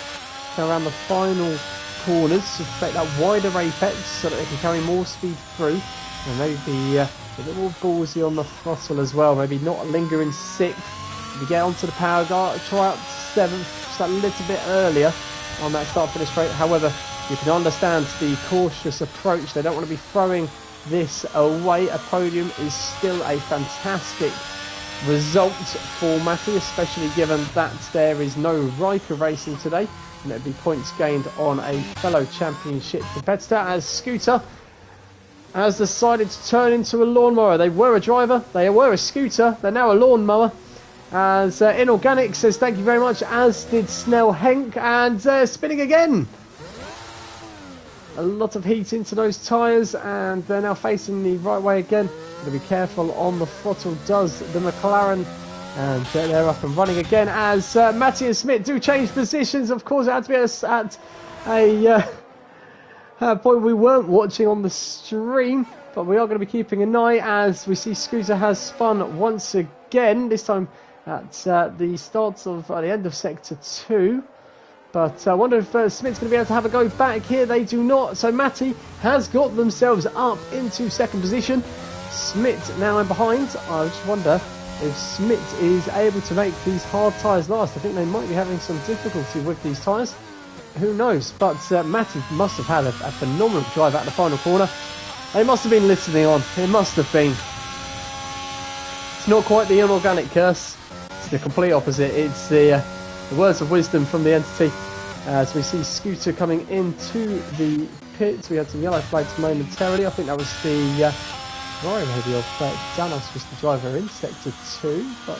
around the final corners to create that wider apex so that they can carry more speed through, and maybe be a bit more ballsy on the throttle as well. Maybe not linger in sixth. If you get onto the power guard, try out seventh just a little bit earlier on that start finish straight. However, you can understand the cautious approach. They don't want to be throwing this away. A podium is still a fantastic result for Matty, especially given that there is no Riker racing today, and it'd be points gained on a fellow championship competitor, as Scooter has decided to turn into a lawnmower. They were a driver, they were a scooter, they're now a lawnmower. As Inorganic says thank you very much, as did Snell Henk, and spinning again. A lot of heat into those tyres, and they're now facing the right way again. Got to be careful on the throttle, does the McLaren, and they're up and running again as Matty and Smith do change positions. Of course, it had to be at a point we weren't watching on the stream, but we are going to be keeping an eye as we see Scooter has spun once again, this time at the start of the end of Sector 2. But I wonder if Smith's going to be able to have a go back here. They do not. So Matty has got themselves up into second position. Smith now in behind. I just wonder if Smith is able to make these hard tyres last. I think they might be having some difficulty with these tyres. Who knows? But Matty must have had a phenomenal drive at the final corner. They must have been listening on. It must have been. It's not quite the inorganic curse. It's the complete opposite. It's the words of wisdom from the entity. As we see Scooter coming into the pits, we had some yellow flags momentarily. I think that was the Ferrari maybe of Danos was the driver in Sector 2, but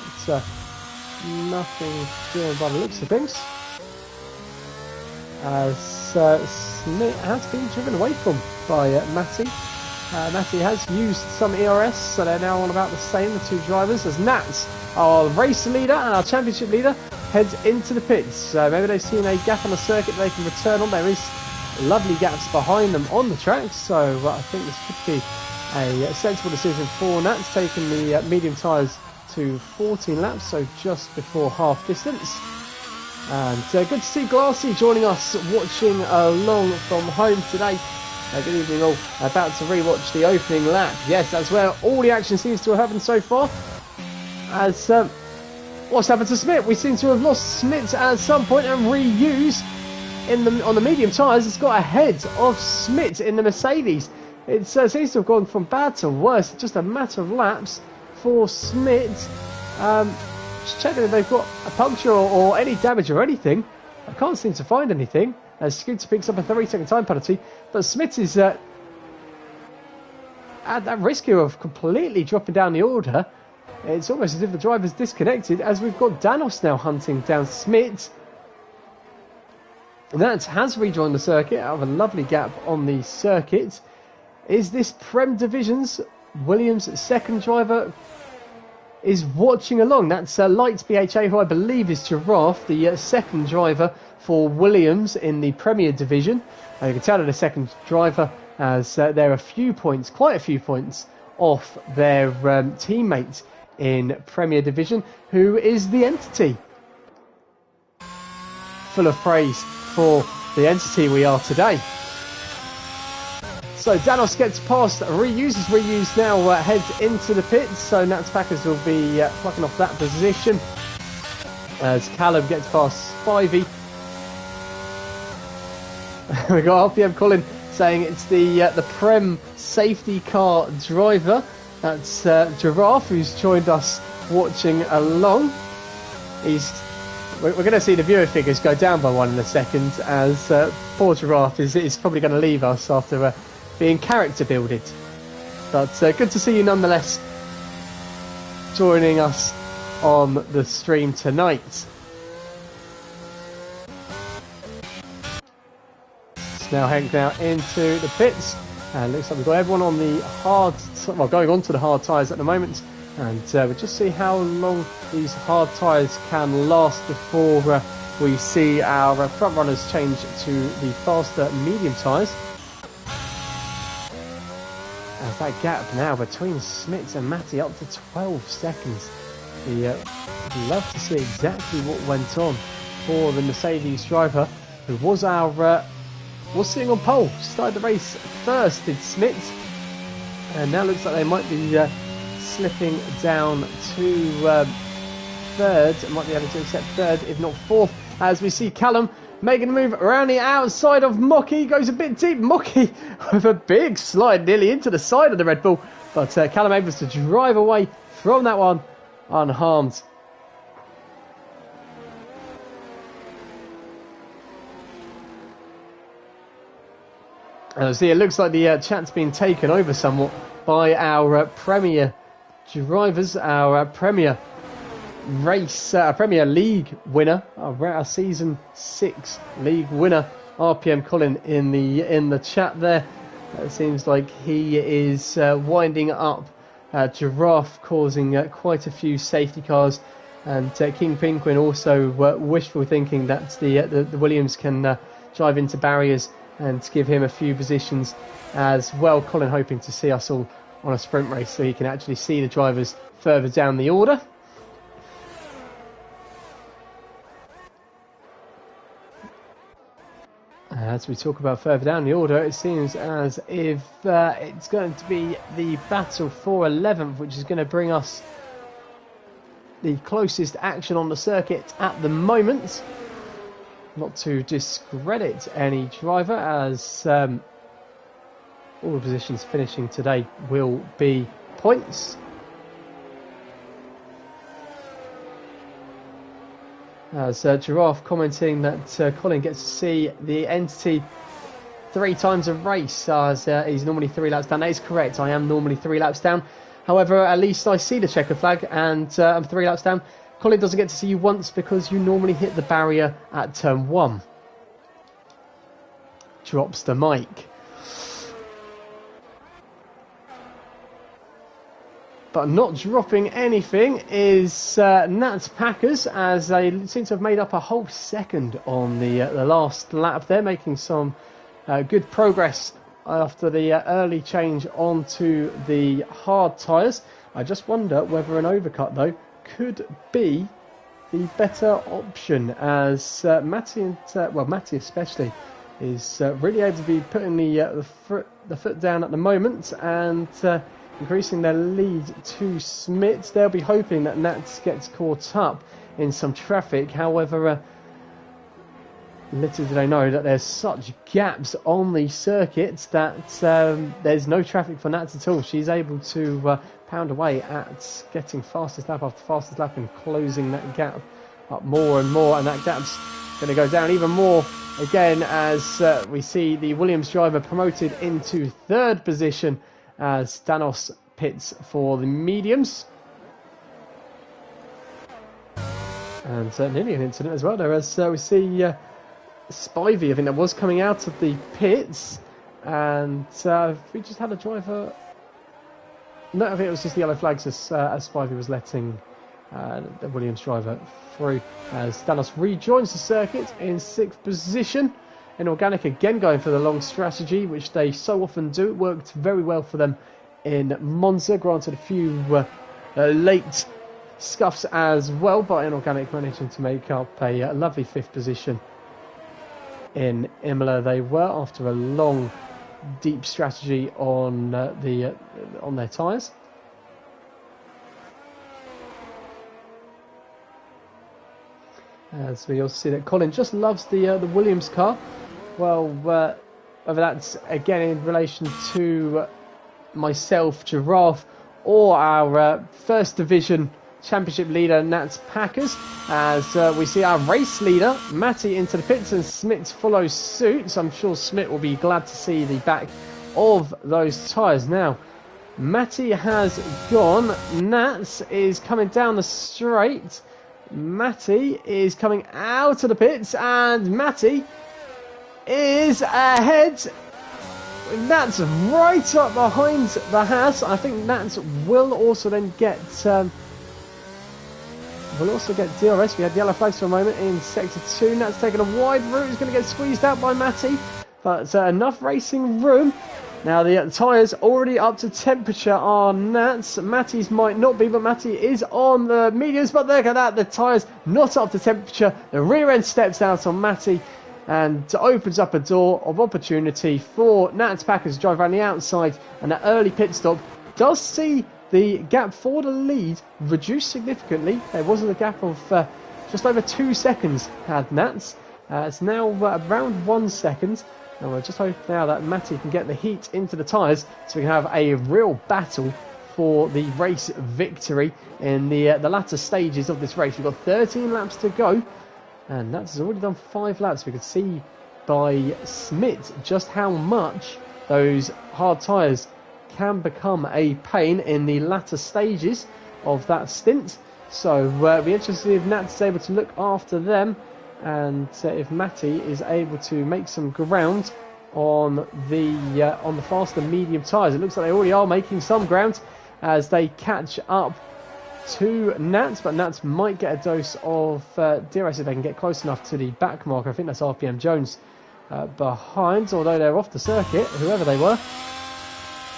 nothing doing by the looks of things. As Smith has been driven away from by Matty. Matty has used some ERS, so they're now on about the same, the two drivers, as Nats, our race leader and our championship leader, heads into the pits. Maybe they've seen a gap on the circuit they can return on. There is lovely gaps behind them on the track, so I think this could be a sensible decision for Nats, taking the medium tyres to 14 laps, so just before half distance. And good to see Glassy joining us, watching along from home today. Good evening all. About to rewatch the opening lap. Yes, that's where all the action seems to have happened so far. As what's happened to Smith? We seem to have lost Smith at some point, and reuse on the medium tyres. It's got ahead of Smith in the Mercedes. It seems to have gone from bad to worse. It's just a matter of laps for Smith. Just checking if they've got a puncture or any damage or anything. I can't seem to find anything. As Scooter picks up a 30-second time penalty, but Smith is at that risk here of completely dropping down the order. It's almost as if the driver's disconnected, as we've got Danos now hunting down Smith. That has rejoined the circuit out of a lovely gap on the circuit. Is this Prem Division's Williams' second driver is watching along? That's Lights BHA, who I believe is Giraffe, the second driver for Williams in the Premier Division. You can tell that the second driver, as they're quite a few points off their teammate in Premier Division, who is the Entity. Full of praise for the Entity we are today. So Danos gets past Reuse now heads into the pits, so Nats Packers will be plucking off that position as Callum gets past Spivey. We got RPM Colin saying it's the Prem safety car driver. That's Giraffe, who's joined us watching along. We're going to see the viewer figures go down by one in a second, as poor Giraffe is probably going to leave us after being character builded. But good to see you nonetheless joining us on the stream tonight. It's now heading into the pits, and looks like we've got everyone on the going on to the hard tyres at the moment, and we'll just see how long these hard tyres can last before we see our front runners change to the faster medium tyres. As that gap now between Smits and Matty up to 12 seconds. We'd love to see exactly what went on for the Mercedes driver, who was sitting on pole. Started the race first, did Smits, and now looks like they might be slipping down to third. Might be able to accept third, if not fourth, as we see Callum making a move around the outside of Mocky. Goes a bit deep. Mocky with a big slide nearly into the side of the Red Bull. But Callum able to drive away from that one unharmed. See, it looks like the chat's been taken over somewhat by our Premier drivers, our Premier Premier League winner, our Season 6 League winner, RPM Colin in the chat there. It seems like he is winding up Giraffe, causing quite a few safety cars, and King Penguin also wishful thinking that the Williams can drive into barriers and give him a few positions as well. Colin hoping to see us all on a sprint race so he can actually see the drivers further down the order. As we talk about further down the order, it seems as if it's going to be the battle for 11th, which is going to bring us the closest action on the circuit at the moment. Not to discredit any driver, as all the positions finishing today will be points. As Giraffe commenting that Colin gets to see the Entity 3 times a race, as he's normally 3 laps down. That is correct, I am normally 3 laps down. However, at least I see the checker flag, and I'm 3 laps down. Colin doesn't get to see you once because you normally hit the barrier at turn 1. Drops the mic. But not dropping anything is Nats Packers, as they seem to have made up a whole second on the last lap there, making some good progress after the early change onto the hard tyres. I just wonder whether an overcut, though, could be the better option, as Matty especially is really able to be putting the foot down at the moment and increasing their lead to Smith. They'll be hoping that Nats gets caught up in some traffic. However, little do they know that there's such gaps on the circuit that there's no traffic for Nats at all. She's able to pound away at getting fastest lap after fastest lap and closing that gap up more and more, and that gap's going to go down even more again as we see the Williams driver promoted into third position as Danos pits for the mediums. And nearly an incident as well there, as we see Spivey, I think that was coming out of the pits, and we just had a driver. No, I think it was just the yellow flags as Spivey was letting the Williams driver through, as Danos rejoins the circuit in 6th position. And Organic again going for the long strategy, which they so often do. It worked very well for them in Monza, granted a few late scuffs as well, but Inorganic managing to make up a lovely 5th position in Imola. They were, after a long deep strategy on their tyres. As we also see that Colin just loves the Williams car. Well, whether that's again in relation to myself, Giraffe, or our first division championship leader Nats Packers, as we see our race leader Matty into the pits and Smith follows suit. So I'm sure Smith will be glad to see the back of those tyres. Now Matty has gone, Nats is coming down the straight, Matty is coming out of the pits, and Matty is ahead. Nats right up behind the Haas. I think Nats will also then get DRS. We had yellow flags for a moment in sector 2. Nats taking a wide route. He's going to get squeezed out by Matty, but enough racing room. Now the tyres already up to temperature are Nats. Matty's might not be, but Matty is on the mediums. But look at that, the tyres not up to temperature. The rear end steps out on Matty and opens up a door of opportunity for Nats Packers to drive around the outside. And that early pit stop does see the gap for the lead reduced significantly. There wasn't a gap of just over 2 seconds had Nats. It's now around 1 second. And we're just hoping now that Matty can get the heat into the tyres so we can have a real battle for the race victory in the latter stages of this race. We've got 13 laps to go, and Nats has already done 5 laps. We could see by Smith just how much those hard tyres can become a pain in the latter stages of that stint. So we'll be interested to see if Nats is able to look after them, and if Matty is able to make some ground on the faster medium tyres. It looks like they already are making some ground as they catch up to Nats, but Nats might get a dose of DRS if they can get close enough to the back marker. I think that's RPM Jones behind, although they're off the circuit, whoever they were.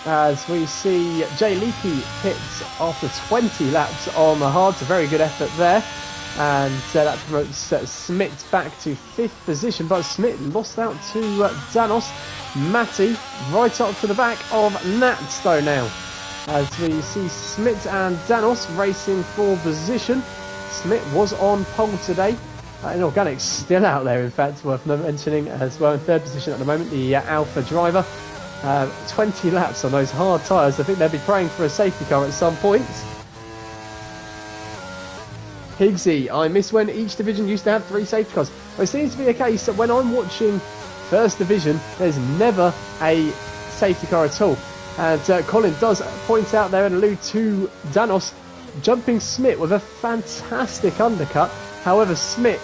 As we see Jay Leakey pits after 20 laps on the hards. A very good effort there. And that promotes Smith back to 5th position. But Smith lost out to Danos. Matty right up to the back of Nats though now. As we see Smith and Danos racing for position. Smith was on pole today. Inorganic's still out there, in fact, worth mentioning as well in 3rd position at the moment. The Alpha driver. 20 laps on those hard tyres. I think they'll be praying for a safety car at some point. Higgsy, I miss when each division used to have 3 safety cars. Well, it seems to be a case that when I'm watching First Division, there's never a safety car at all. And Colin does point out there and allude to Danos jumping Smith with a fantastic undercut. However, Smith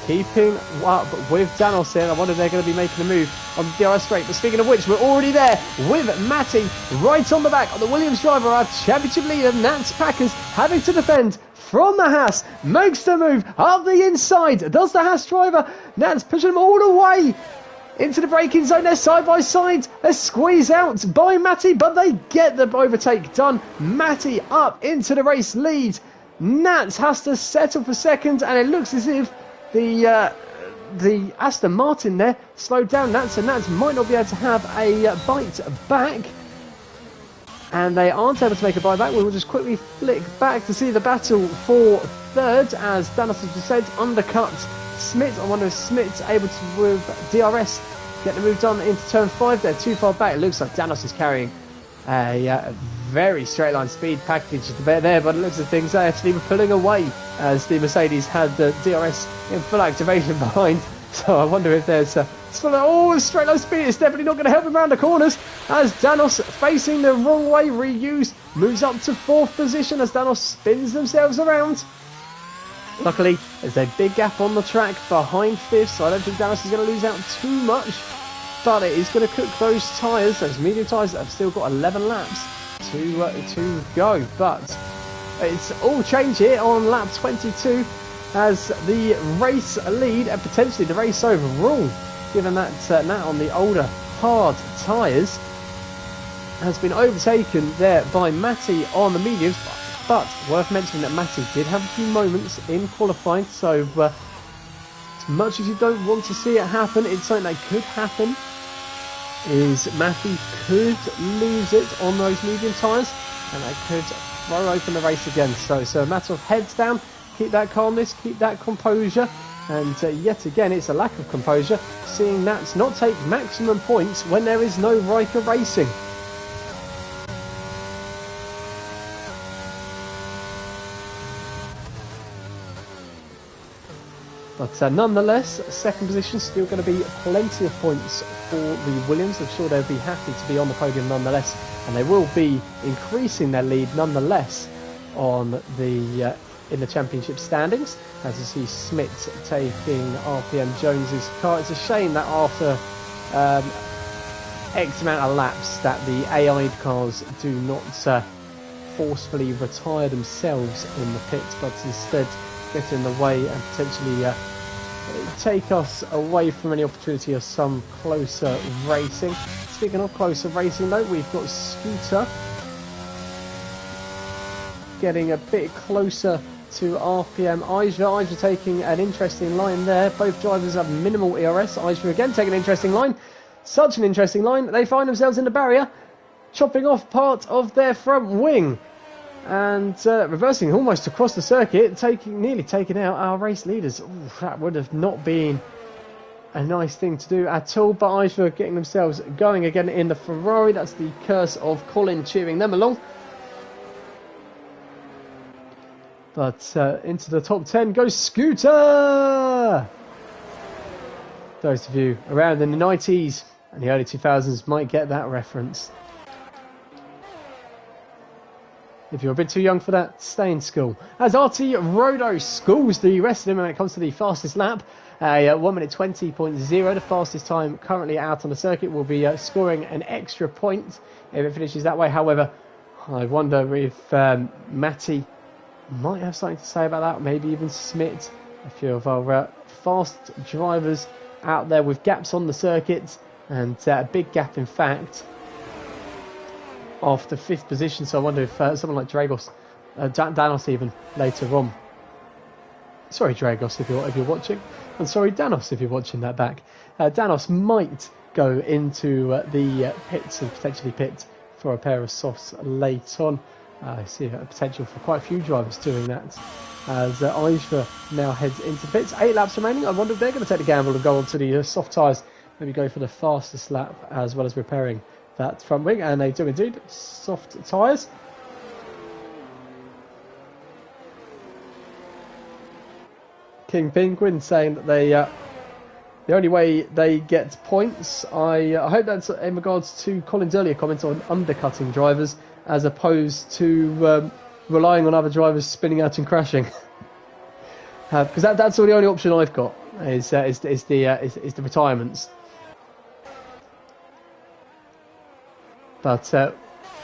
keeping up with Danos here. I wonder if they're going to be making a move on the DRS straight. But speaking of which, we're already there with Matty right on the back of the Williams driver, our championship leader, Nats Packers, having to defend from the Haas. Makes the move up the inside. Does the Haas driver. Nats pushing them all the way into the braking zone. They're side by side. They're squeezed out by Matty, but they get the overtake done. Matty up into the race lead. Nats has to settle for second, and it looks as if the the Aston Martin there slowed down Nats, and Nats might not be able to have a bite back. And they aren't able to make a buyback. We will just quickly flick back to see the battle for third as Danos, as we said, undercut Smith. I wonder if Smith's able to, with DRS, get the move done into turn 5. They're too far back. It looks like Danos is carrying a very straight line speed package there, but it looks like things they actually were pulling away as the Mercedes had the DRS in full activation behind. So I wonder if there's straight line speed is definitely not going to help him around the corners as Danos, facing the wrong way, reused, moves up to 4th position as Danos spins themselves around. Luckily, there's a big gap on the track behind 5th, so I don't think Danos is going to lose out too much, but it is going to cook those tyres, those medium tyres that have still got 11 laps to go. But it's all change here on lap 22 as the race lead and potentially the race overall, given that Nat on the older hard tyres has been overtaken there by Matty on the mediums. But worth mentioning that Matty did have a few moments in qualifying, so as much as you don't want to see it happen, it's something that could happen. Is Matty could lose it on those medium tyres, and they could throw open the race again. So it's a matter of heads down, keep that calmness, keep that composure, and yet again it's a lack of composure, seeing Nats not take maximum points when there is no Riker racing. But nonetheless, second position, still going to be plenty of points for the Williams. I'm sure they'll be happy to be on the podium nonetheless, and they will be increasing their lead nonetheless on the in the championship standings. As you see, Smith taking RPM Jones's car. It's a shame that after X amount of laps that the AI'd cars do not forcefully retire themselves in the pits, but instead get in the way and potentially take us away from any opportunity of some closer racing. Speaking of closer racing though, we've got Scooter getting a bit closer to RPM Aisha. Aisha taking an interesting line there. Both drivers have minimal ERS. Aisha again taking an interesting line. Such an interesting line. They find themselves in the barrier, chopping off part of their front wing and reversing almost across the circuit, nearly taking out our race leaders. Ooh, that would have not been a nice thing to do at all, but Aisha getting themselves going again in the Ferrari. That's the curse of Colin cheering them along. But into the top 10 goes Scooter! Those of you around in the 90s and the early 2000s might get that reference. If you're a bit too young for that, stay in school. As RT Rodo schools the rest of them when it comes to the fastest lap. 1 minute 20.0, the fastest time currently out on the circuit, will be scoring an extra point if it finishes that way. However, I wonder if Matty might have something to say about that, maybe even Smith. A few of our fast drivers out there with gaps on the circuit, and a big gap in fact after 5th position. So I wonder if someone like Dragos, Danos even later on. Sorry Dragos if you're watching, and sorry Danos if you're watching that back. Danos might go into the pits and potentially pit for a pair of softs late on. I see a potential for quite a few drivers doing that. As Aisha now heads into pits. 8 laps remaining. I wonder if they're going to take the gamble and go onto the soft tyres. Maybe go for the fastest lap as well as repairing that front wing. And they do indeed. Soft tyres. King Penguin saying that they the only way they get points. I hope that's in regards to Colin's earlier comment on undercutting drivers, as opposed to relying on other drivers spinning out and crashing. Because that's the only option I've got is the retirements. But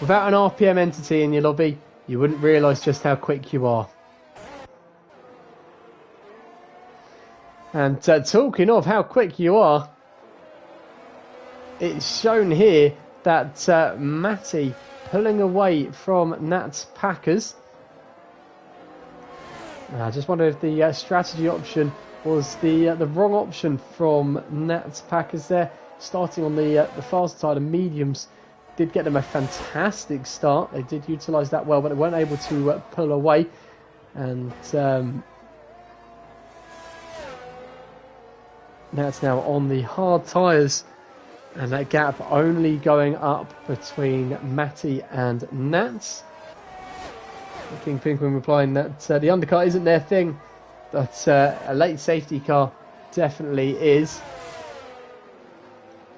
without an RPM entity in your lobby, you wouldn't realise just how quick you are. And talking of how quick you are, it's shown here that Matty pulling away from Nat's Packers. I just wonder if the strategy option was the wrong option from Nats Packers there, starting on the fast side, and mediums did get them a fantastic start. They did utilise that well, but they weren't able to pull away, and Nats now on the hard tyres, and that gap only going up between Matty and Nats. King Penguin replying that the undercut isn't their thing, but a late safety car definitely is.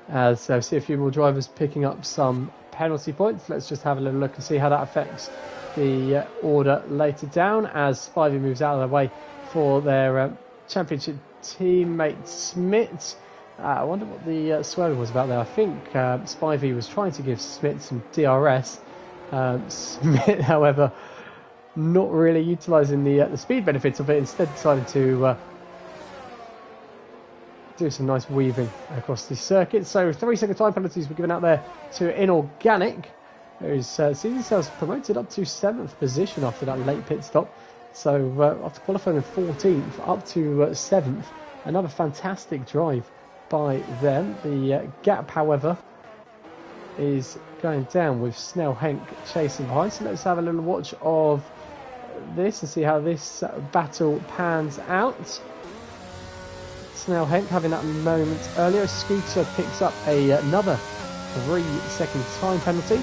As I see a few more drivers picking up some penalty points. Let's just have a little look and see how that affects the order later down, as Spivey moves out of the way for their championship teammate Smith. I wonder what the swearing was about there. I think Spivey was trying to give Smith some DRS. Smith, however, not really utilising the speed benefits of it, instead decided to do some nice weaving across the circuit. So 3-second time penalties were given out there to Inorganic, who's seen themselves promoted up to 7th position after that late pit stop. So after qualifying in 14th up to 7th, another fantastic drive by them. The gap, however, is going down with Snell Henk chasing behind. So let's have a little watch of this and see how this battle pans out. Snell Henk having that moment earlier. Scooter picks up another 3-second time penalty.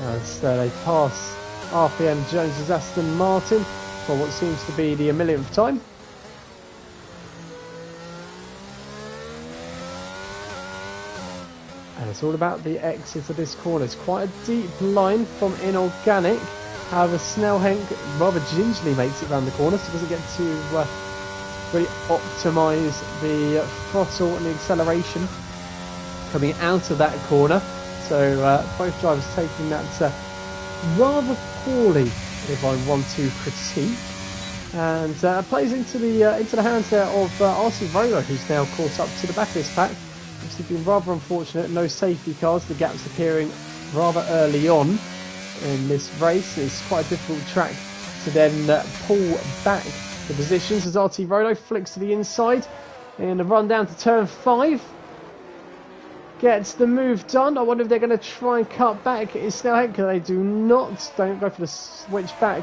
As they pass RPM Jones's Aston Martin for what seems to be the millionth time. And it's all about the exit of this corner. It's quite a deep line from Inorganic. However, Snell Henk rather gingerly makes it around the corner, so doesn't get to really optimise the throttle and the acceleration coming out of that corner. So both drivers taking that rather poorly, if I want to critique. And plays into the hands there of RC Rolo, who's now caught up to the back of this pack. Obviously been rather unfortunate, no safety cars, the gaps appearing rather early on in this race. It's quite a difficult track to then pull back the positions as RT Rolo flicks to the inside in the run down to turn 5. Gets the move done. I wonder if they're going to try and cut back. It's Snell Henk. They do not. Don't go for the switch back.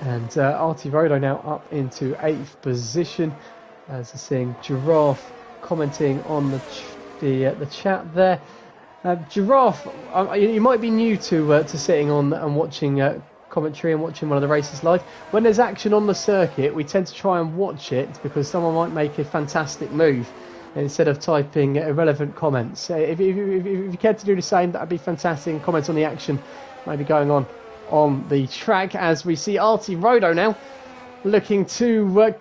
And RT Rodo now up into 8th position. As we're seeing Giraffe commenting on the chat there. Giraffe, you might be new to sitting on and watching commentary and watching one of the races live. When there's action on the circuit, we tend to try and watch it because someone might make a fantastic move instead of typing irrelevant comments. If you care to do the same, that'd be fantastic. And comment on the action maybe going on the track, as we see RT Rodo now looking to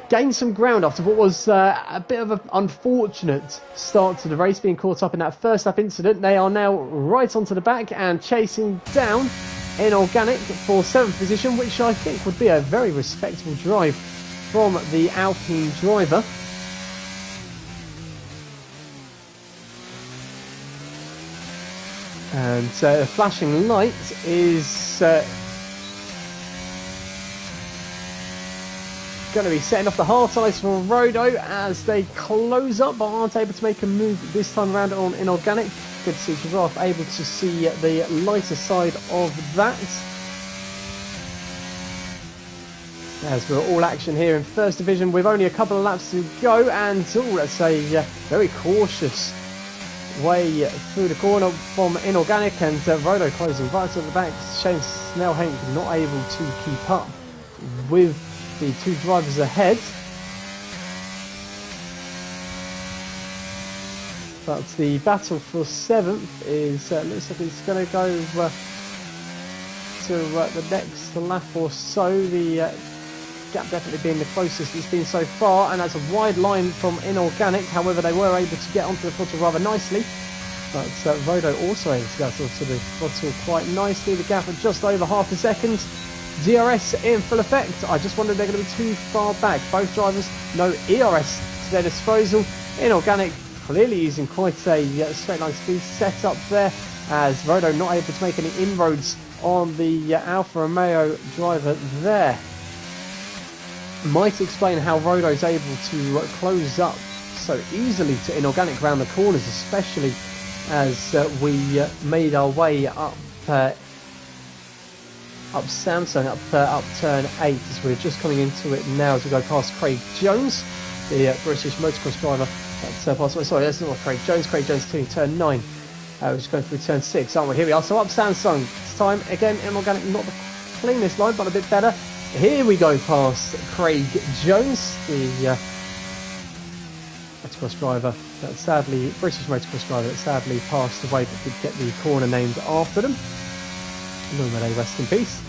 gain some ground after what was a bit of an unfortunate start to the race, being caught up in that first lap incident. They are now right onto the back and chasing down Inorganic for 7th position, which I think would be a very respectable drive from the Alpine driver. And the flashing light is going to be setting off the hard tyres for Rodo as they close up, but aren't able to make a move this time around on Inorganic. Good to see Giraffe able to see the lighter side of that. As we're all action here in First Division with only a couple of laps to go, and let's say very cautious way through the corner from Inorganic, and Rodo closing right at the back. Shane Snell Henk not able to keep up with the two drivers ahead. But the battle for 7th is looks like it's going to go to the next lap or so. The gap definitely being the closest it's been so far, and that's a wide line from Inorganic. However, they were able to get onto the throttle rather nicely. But Rodo also able to get onto the throttle quite nicely. The gap of just over half a second. DRS in full effect. I just wondered they're going to be too far back. Both drivers, no ERS to their disposal. Inorganic clearly using quite a straight line speed set up there, as Rodo not able to make any inroads on the Alfa Romeo driver there. Might explain how Rodo's able to close up so easily to Inorganic around the corners, especially as we made our way up Samsung, up turn 8, as we're just coming into it now as we go past Craig Jones, the British motocross driver. Sorry, that's not Craig Jones. Craig Jones taking turn 9. We're just going through turn 6, aren't we? Here we are. So up Samsung. This time, again, Inorganic not the cleanest line, but a bit better. Here we go past Craig Jones, the motocross driver that sadly, British motocross driver that sadly passed away, but did get the corner named after them. Long may they rest in peace.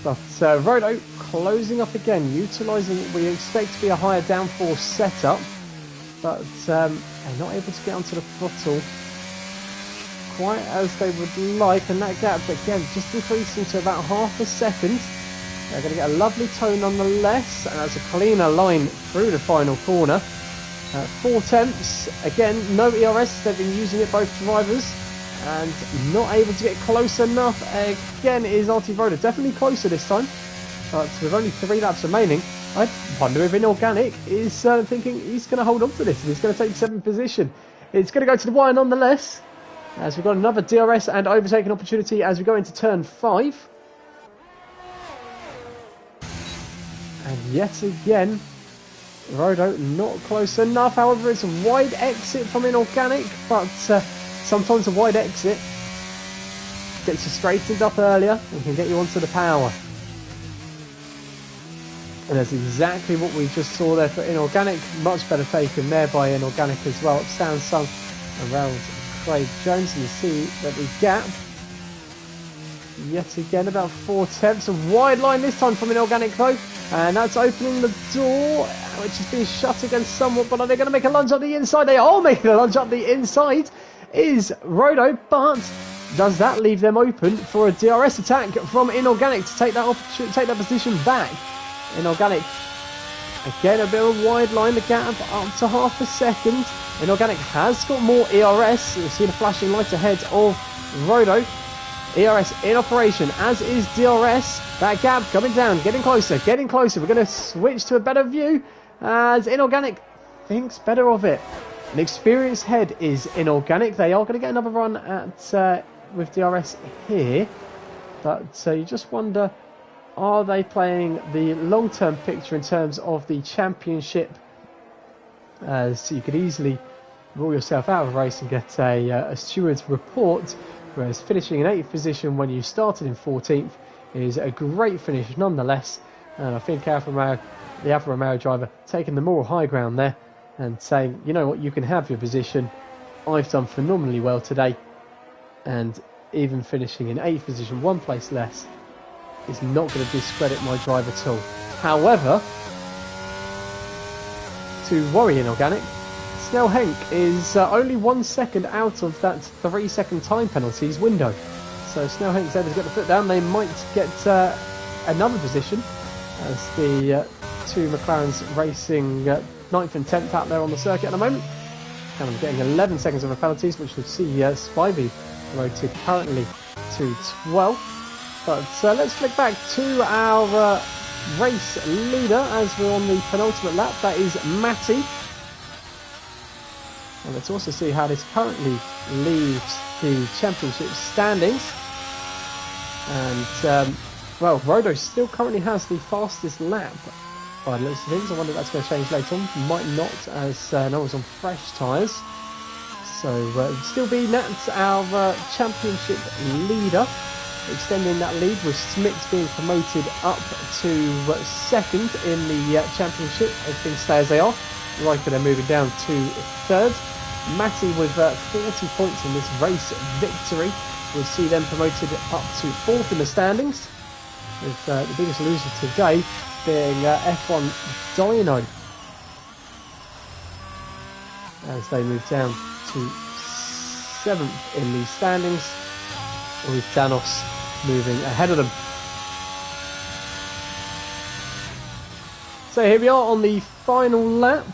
But Rodo closing up again, utilising what we expect to be a higher downforce setup, but they're not able to get onto the throttle quite as they would like, and that gap again just increasing to about half a second. They're going to get a lovely toe nonetheless, and that's a cleaner line through the final corner. 4 tenths, again no ERS, they've been using it both drivers, and not able to get close enough. Again is RT Rodo, definitely closer this time, but with only 3 laps remaining, I wonder if Inorganic is thinking he's going to hold on to this and he's going to take 7th position. It's going to go to the wire nonetheless, as we've got another DRS and overtaking opportunity as we go into turn 5. And yet again, Rodo not close enough. However, it's a wide exit from Inorganic, but sometimes a wide exit gets you straightened up earlier and can get you onto the power. And that's exactly what we just saw there for Inorganic. Much better taken there by Inorganic as well. Samsung around Craig Jones, and you see that the gap yet again about 4 tenths. A wide line this time from Inorganic though, and that's opening the door, which is being shut again somewhat. But are they going to make a lunge up the inside? They are making a lunge up the inside, is Rodo, but does that leave them open for a DRS attack from Inorganic to take that opportunity, take that position back? Inorganic again, a bit of a wide line, the gap up to half a second. Inorganic has got more ERS. You've seen a flashing light ahead of Rodo. ERS in operation, as is DRS. That gap coming down, getting closer, getting closer. We're going to switch to a better view as Inorganic thinks better of it. An experienced head is Inorganic. They are going to get another run at with DRS here, but you just wonder, are they playing the long-term picture in terms of the championship? As you could easily rule yourself out of a race and get a steward's report, whereas finishing in 8th position when you started in 14th is a great finish nonetheless. And I think the Alfa Romeo driver taking the moral high ground there and saying, you know what, you can have your position. I've done phenomenally well today, and even finishing in 8th position, 1 place less, is not going to discredit my drive at all. However, to worry Inorganic, Snell Henk is only 1 second out of that 3-second time penalties window. So Snell Henk's able to get the foot down. They might get another position, as the 2 McLarens racing 9th and 10th out there on the circuit at the moment. And I'm getting 11 seconds of the penalties, which will see Spivey promoted currently to 12. But let's flick back to our race leader as we're on the penultimate lap. That is Matty. And let's also see how this currently leaves the championship standings. And, well, Rodo still currently has the fastest lap by the looks of things. I wonder if that's going to change later on. Might not, as no one's on fresh tyres. So, still be Nats our championship leader, extending that lead with Smits being promoted up to second in the championship. Everything stay as they are. Riker they're moving down to 3rd. Matty with 40 points in this race victory will see them promoted up to 4th in the standings, with the biggest loser today being F1 Dino, as they move down to 7th in the standings, with Danos moving ahead of them. So here we are on the final lap.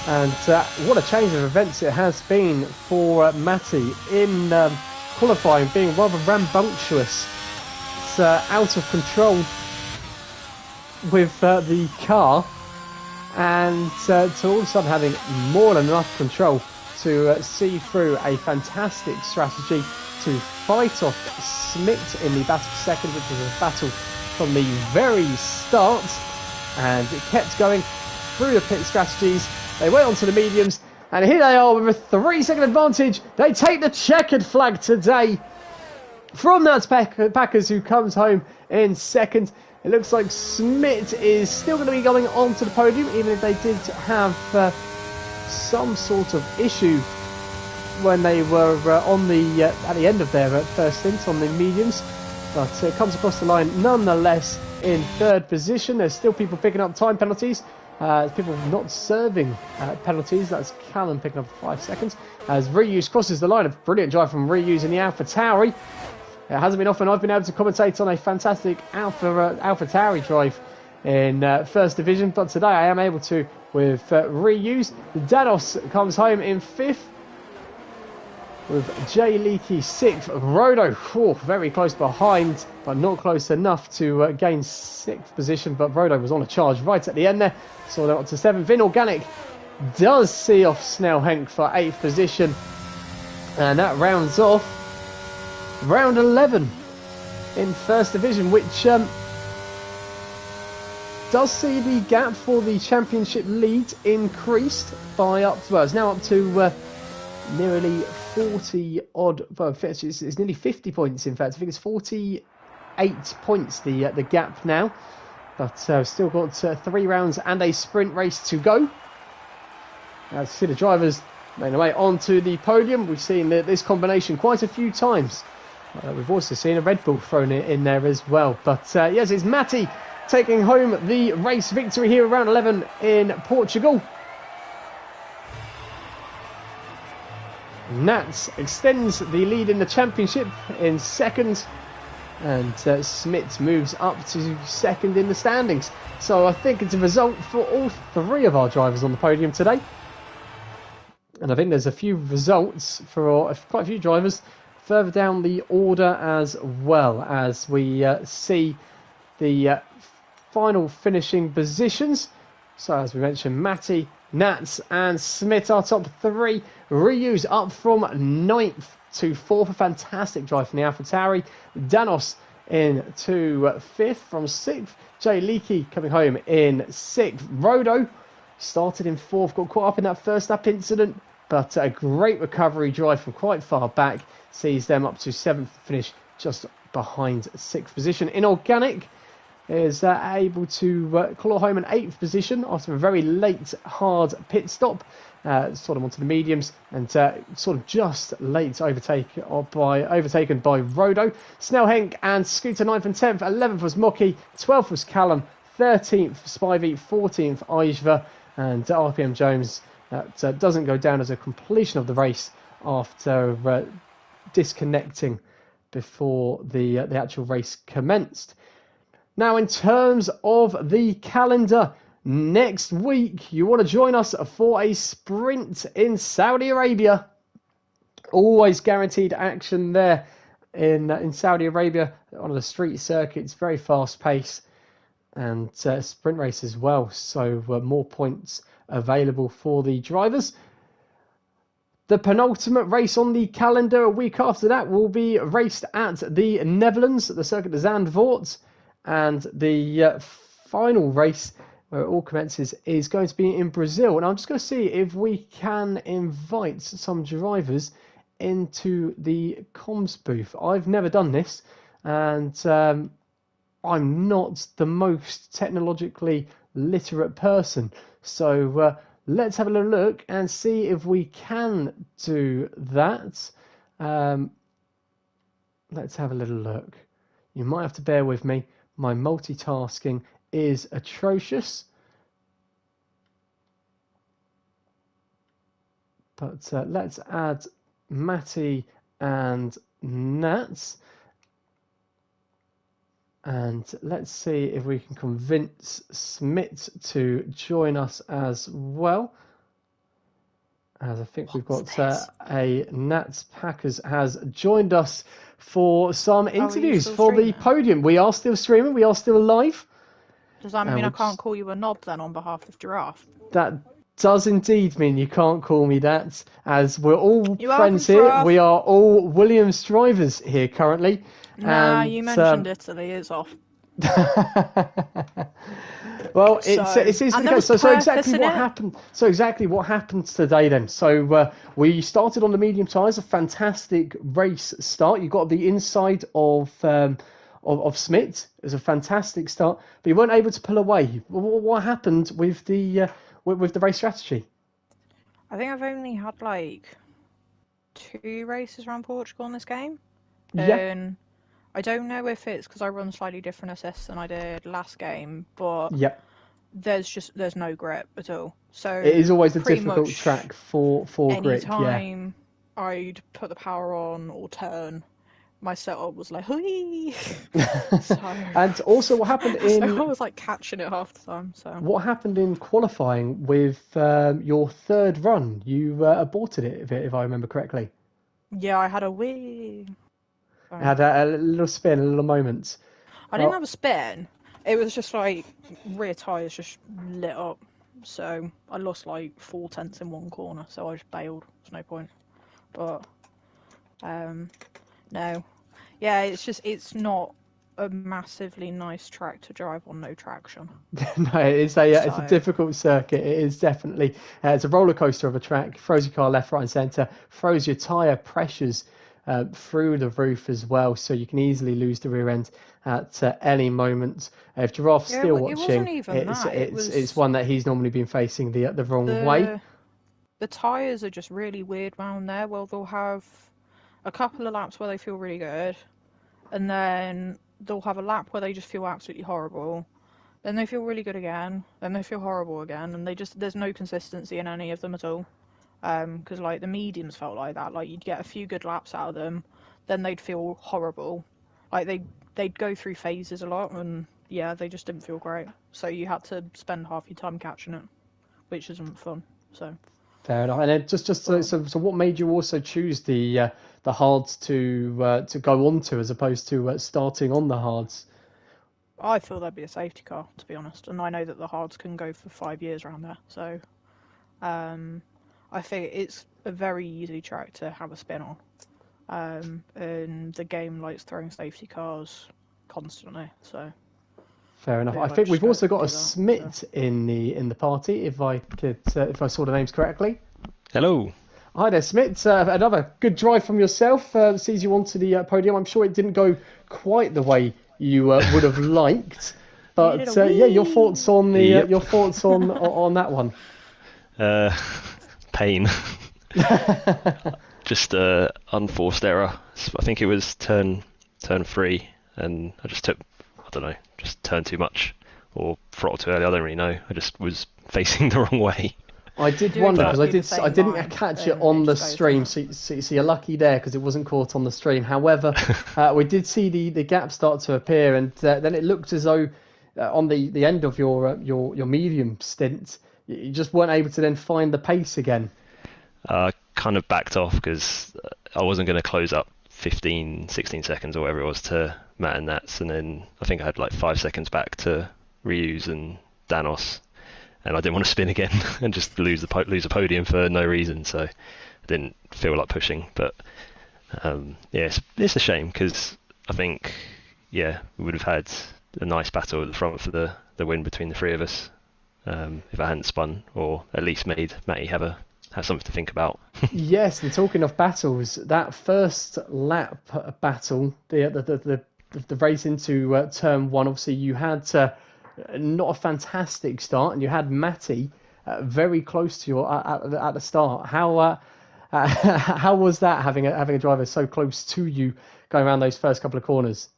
And what a change of events it has been for Matty in qualifying, being rather rambunctious. It's out of control with the car, and to all of a sudden having more than enough control to see through a fantastic strategy to fight off Smith in the battle for second, which was a battle from the very start, and it kept going through the pit strategies. They went on to the mediums, and here they are with a 3-second advantage. They take the checkered flag today from Nats Packers, who comes home in second. It looks like Smith is still going to be going on to the podium, even if they did have some sort of issue when they were on the at the end of their first stint on the mediums. But it comes across the line nonetheless in third position. There's still people picking up time penalties. People not serving penalties. That's Callum picking up 5 seconds. As Reuse crosses the line, a brilliant drive from Reuse in the AlphaTauri. It hasn't been often I've been able to commentate on a fantastic AlphaTauri drive in first division, but today I am able to with Reuse. Danos comes home in fifth, with Jay Leakey sixth. Rodo, very close behind, but not close enough to gain sixth position. But Rodo was on a charge right at the end there. So they're up to seventh. Inorganic does see off Snell Henk for eighth position. And that rounds off round 11 in first division, which does see the gap for the championship lead increased by up to, well, it's now up to nearly 40 odd, well, it's nearly 50 points in fact. I think it's 48 points the gap now, but still got 3 rounds and a sprint race to go. As you see the drivers making their way onto the podium, we've seen this combination quite a few times. We've also seen a Red Bull thrown in there as well, but yes, it's Matty taking home the race victory here around 11 in Portugal. Nats extends the lead in the championship in second, and Smith moves up to second in the standings. So I think it's a result for all 3 of our drivers on the podium today. And I think there's a few results for quite a few drivers further down the order as well, as we see the final finishing positions. So as we mentioned, Matty, Nats and Smith are top 3. Reuse up from 9th to 4th. A fantastic drive from the AlphaTauri. Danos into 5th from 6th. Jay Leakey coming home in 6th. Rodo started in 4th, got caught up in that first lap incident, but a great recovery drive from quite far back sees them up to 7th finish, just behind 6th position. Inorganic is able to claw home an 8th position after a very late, hard pit stop. Sort of onto the mediums, and sort of just late overtaken by Rodo. Snell Henk and Scooter 9th and 10th. 11th was Mocky. 12th was Callum. 13th Spivey. 14th Aijva. And RPM Jones doesn't go down as a completion of the race after disconnecting before the actual race commenced. Now, in terms of the calendar, next week you want to join us for a sprint in Saudi Arabia. Always guaranteed action there in Saudi Arabia on the street circuits, very fast pace, and sprint race as well, so more points available for the drivers. The penultimate race on the calendar a week after that will be raced at the Netherlands, at the Circuit de Zandvoort, and the final race where it all commences is going to be in Brazil. And I'm just going to see if we can invite some drivers into the comms booth. I've never done this, and I'm not the most technologically literate person. So let's have a little look and see if we can do that. Let's have a little look. You might have to bear with me. My multitasking is atrocious. But let's add Matty and Nats. And let's see if we can convince Smith to join us as well. as I think we've What's got this? a Nats Packers has joined us for some Are you interviews still for the streaming? podium. We are still streaming. We are still live. Does that mean And I we're can't just, call you a knob then on behalf of Giraffe? that does indeed mean you can't call me that, as we're all You're welcome, friends here. We Giraffe. are all Williams drivers here currently. Nah, And you mentioned Italy. It's off. well, So, it is and the there case. was So purpose in it. exactly what happened today then. So we started on the medium tyres, a fantastic race start. You got the inside of Smith. It was a fantastic start, but you weren't able to pull away. What happened with the race strategy? I think I've only had like 2 races around Portugal in this game. Yeah, And I don't know if it's because I run slightly different assists than I did last game, but yeah. there's no grip at all. It is So always a pretty difficult much track for grip. Yeah. anytime I'd put the power on or turn, my setup was like, hui! So, And also, what happened so I in was like catching it half the time. So what happened in qualifying with your third run? You aborted it, if I remember correctly. yeah, I had a wee. So, Had a little spin, a little moment. I didn't have Well, a spin. It was just like rear tyres just lit up. So I lost like 4 tenths in one corner. So I just bailed. There's no point. But no, yeah, it's not a massively nice track to drive on no traction. no, it's a So difficult circuit. It is definitely it's a roller coaster of a track. Throws your car left, right, and centre. Throws your tyre pressures through the roof as well, so you can easily lose the rear end at any moment. If Giraffe's yeah, still it wasn't watching, even it's that. It it's was one that he's normally been facing the wrong way. the the tyres are just really weird round there. Well, they'll have a couple of laps where they feel really good, and then they'll have a lap where they just feel absolutely horrible. Then they feel really good again. Then they feel horrible again, and there's no consistency in any of them at all. Because like the mediums felt like that. Like you'd get a few good laps out of them, then they'd feel horrible. Like they'd go through phases a lot, and yeah, they just didn't feel great. So you had to spend half your time catching it, which isn't fun. So, Fair enough. And then but so what made you also choose the hards to go on to as opposed to starting on the hards? I feel there'd be a safety car, to be honest, and I know that the hards can go for 5 years around there. So, um, I think it's a very easy track to have a spin on. And the game likes throwing safety cars constantly, so Fair I enough. feel I like think just we've go also got a do that. So Smit in the party, if I saw the names correctly. Hello. Hi there, Smit. Another good drive from yourself. Sees you onto the podium. I'm sure it didn't go quite the way you would have liked, you did but a yeah, your wee. thoughts on Yep. on that one. Uh, Pain. Just unforced error. I think it was turn 3, and I just just turned too much or throttled too early. I don't really know. I just was facing the wrong way. I did Do wonder because exactly the I same didn't line, catch it and on it the just goes stream, nuts. so you're lucky there because it wasn't caught on the stream. However, we did see the gap start to appear, and then it looked as though on the end of your medium stint, you just weren't able to then find the pace again. Kind of backed off because I wasn't going to close up 15, 16 seconds or whatever it was to Matt and Nats, and then I think I had like 5 seconds back to Ryu's and Danos, and I didn't want to spin again and just lose a podium for no reason, so I didn't feel like pushing. But yeah, it's a shame because I think we would have had a nice battle at the front for the win between the three of us if I hadn't spun, or at least made Matty have something to think about. Yes, and talking of battles, that first lap battle, the race into turn one, obviously you had not a fantastic start, and you had Matty very close to you at the start. How was that having a driver so close to you going around those first couple of corners?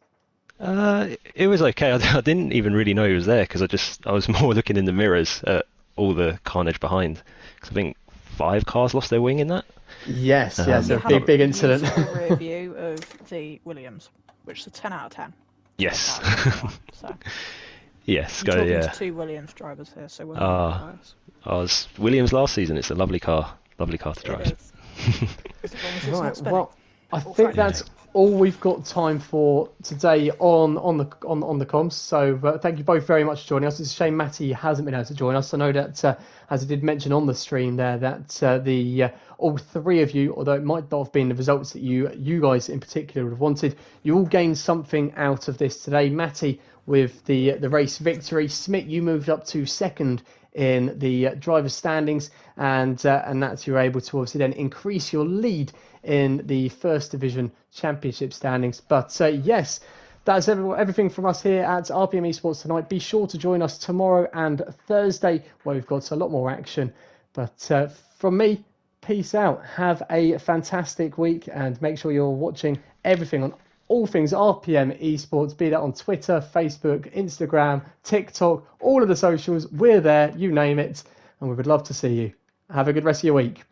It was okay. I didn't even really know he was there because I was more looking in the mirrors at all the carnage behind. Because I think 5 cars lost their wing in that. Yes, And yes, you a had a big incident. beautiful rear view of the Williams, which is a 10 out of 10. Yes. So Yes. I'm talking to Yeah. 2 Williams drivers here, so we're not biased. I was Williams last season. It's a lovely car. Lovely car to It drive. is. As long as it's not Right. spinning. Well, I Or think fragile. that's all we've got time for today on the comms. So thank you both very much for joining us. It's a shame Matty hasn't been able to join us. I know that as I did mention on the stream there that all three of you, although it might not have been the results that you guys in particular would have wanted, you all gained something out of this today. Matty with the race victory. Smith, you moved up to second in the driver's standings, and that's you're able to obviously then increase your lead in the first division championship standings. But yes, that's everything from us here at RPM Esports tonight. Be sure to join us tomorrow and Thursday, where we've got a lot more action. But from me, peace out. Have a fantastic week, and make sure you're watching everything on all things RPM Esports, be that on Twitter, Facebook, Instagram, TikTok, all of the socials. We're there, you name it, and we would love to see you. Have a good rest of your week.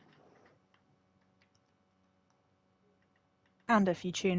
And if you tune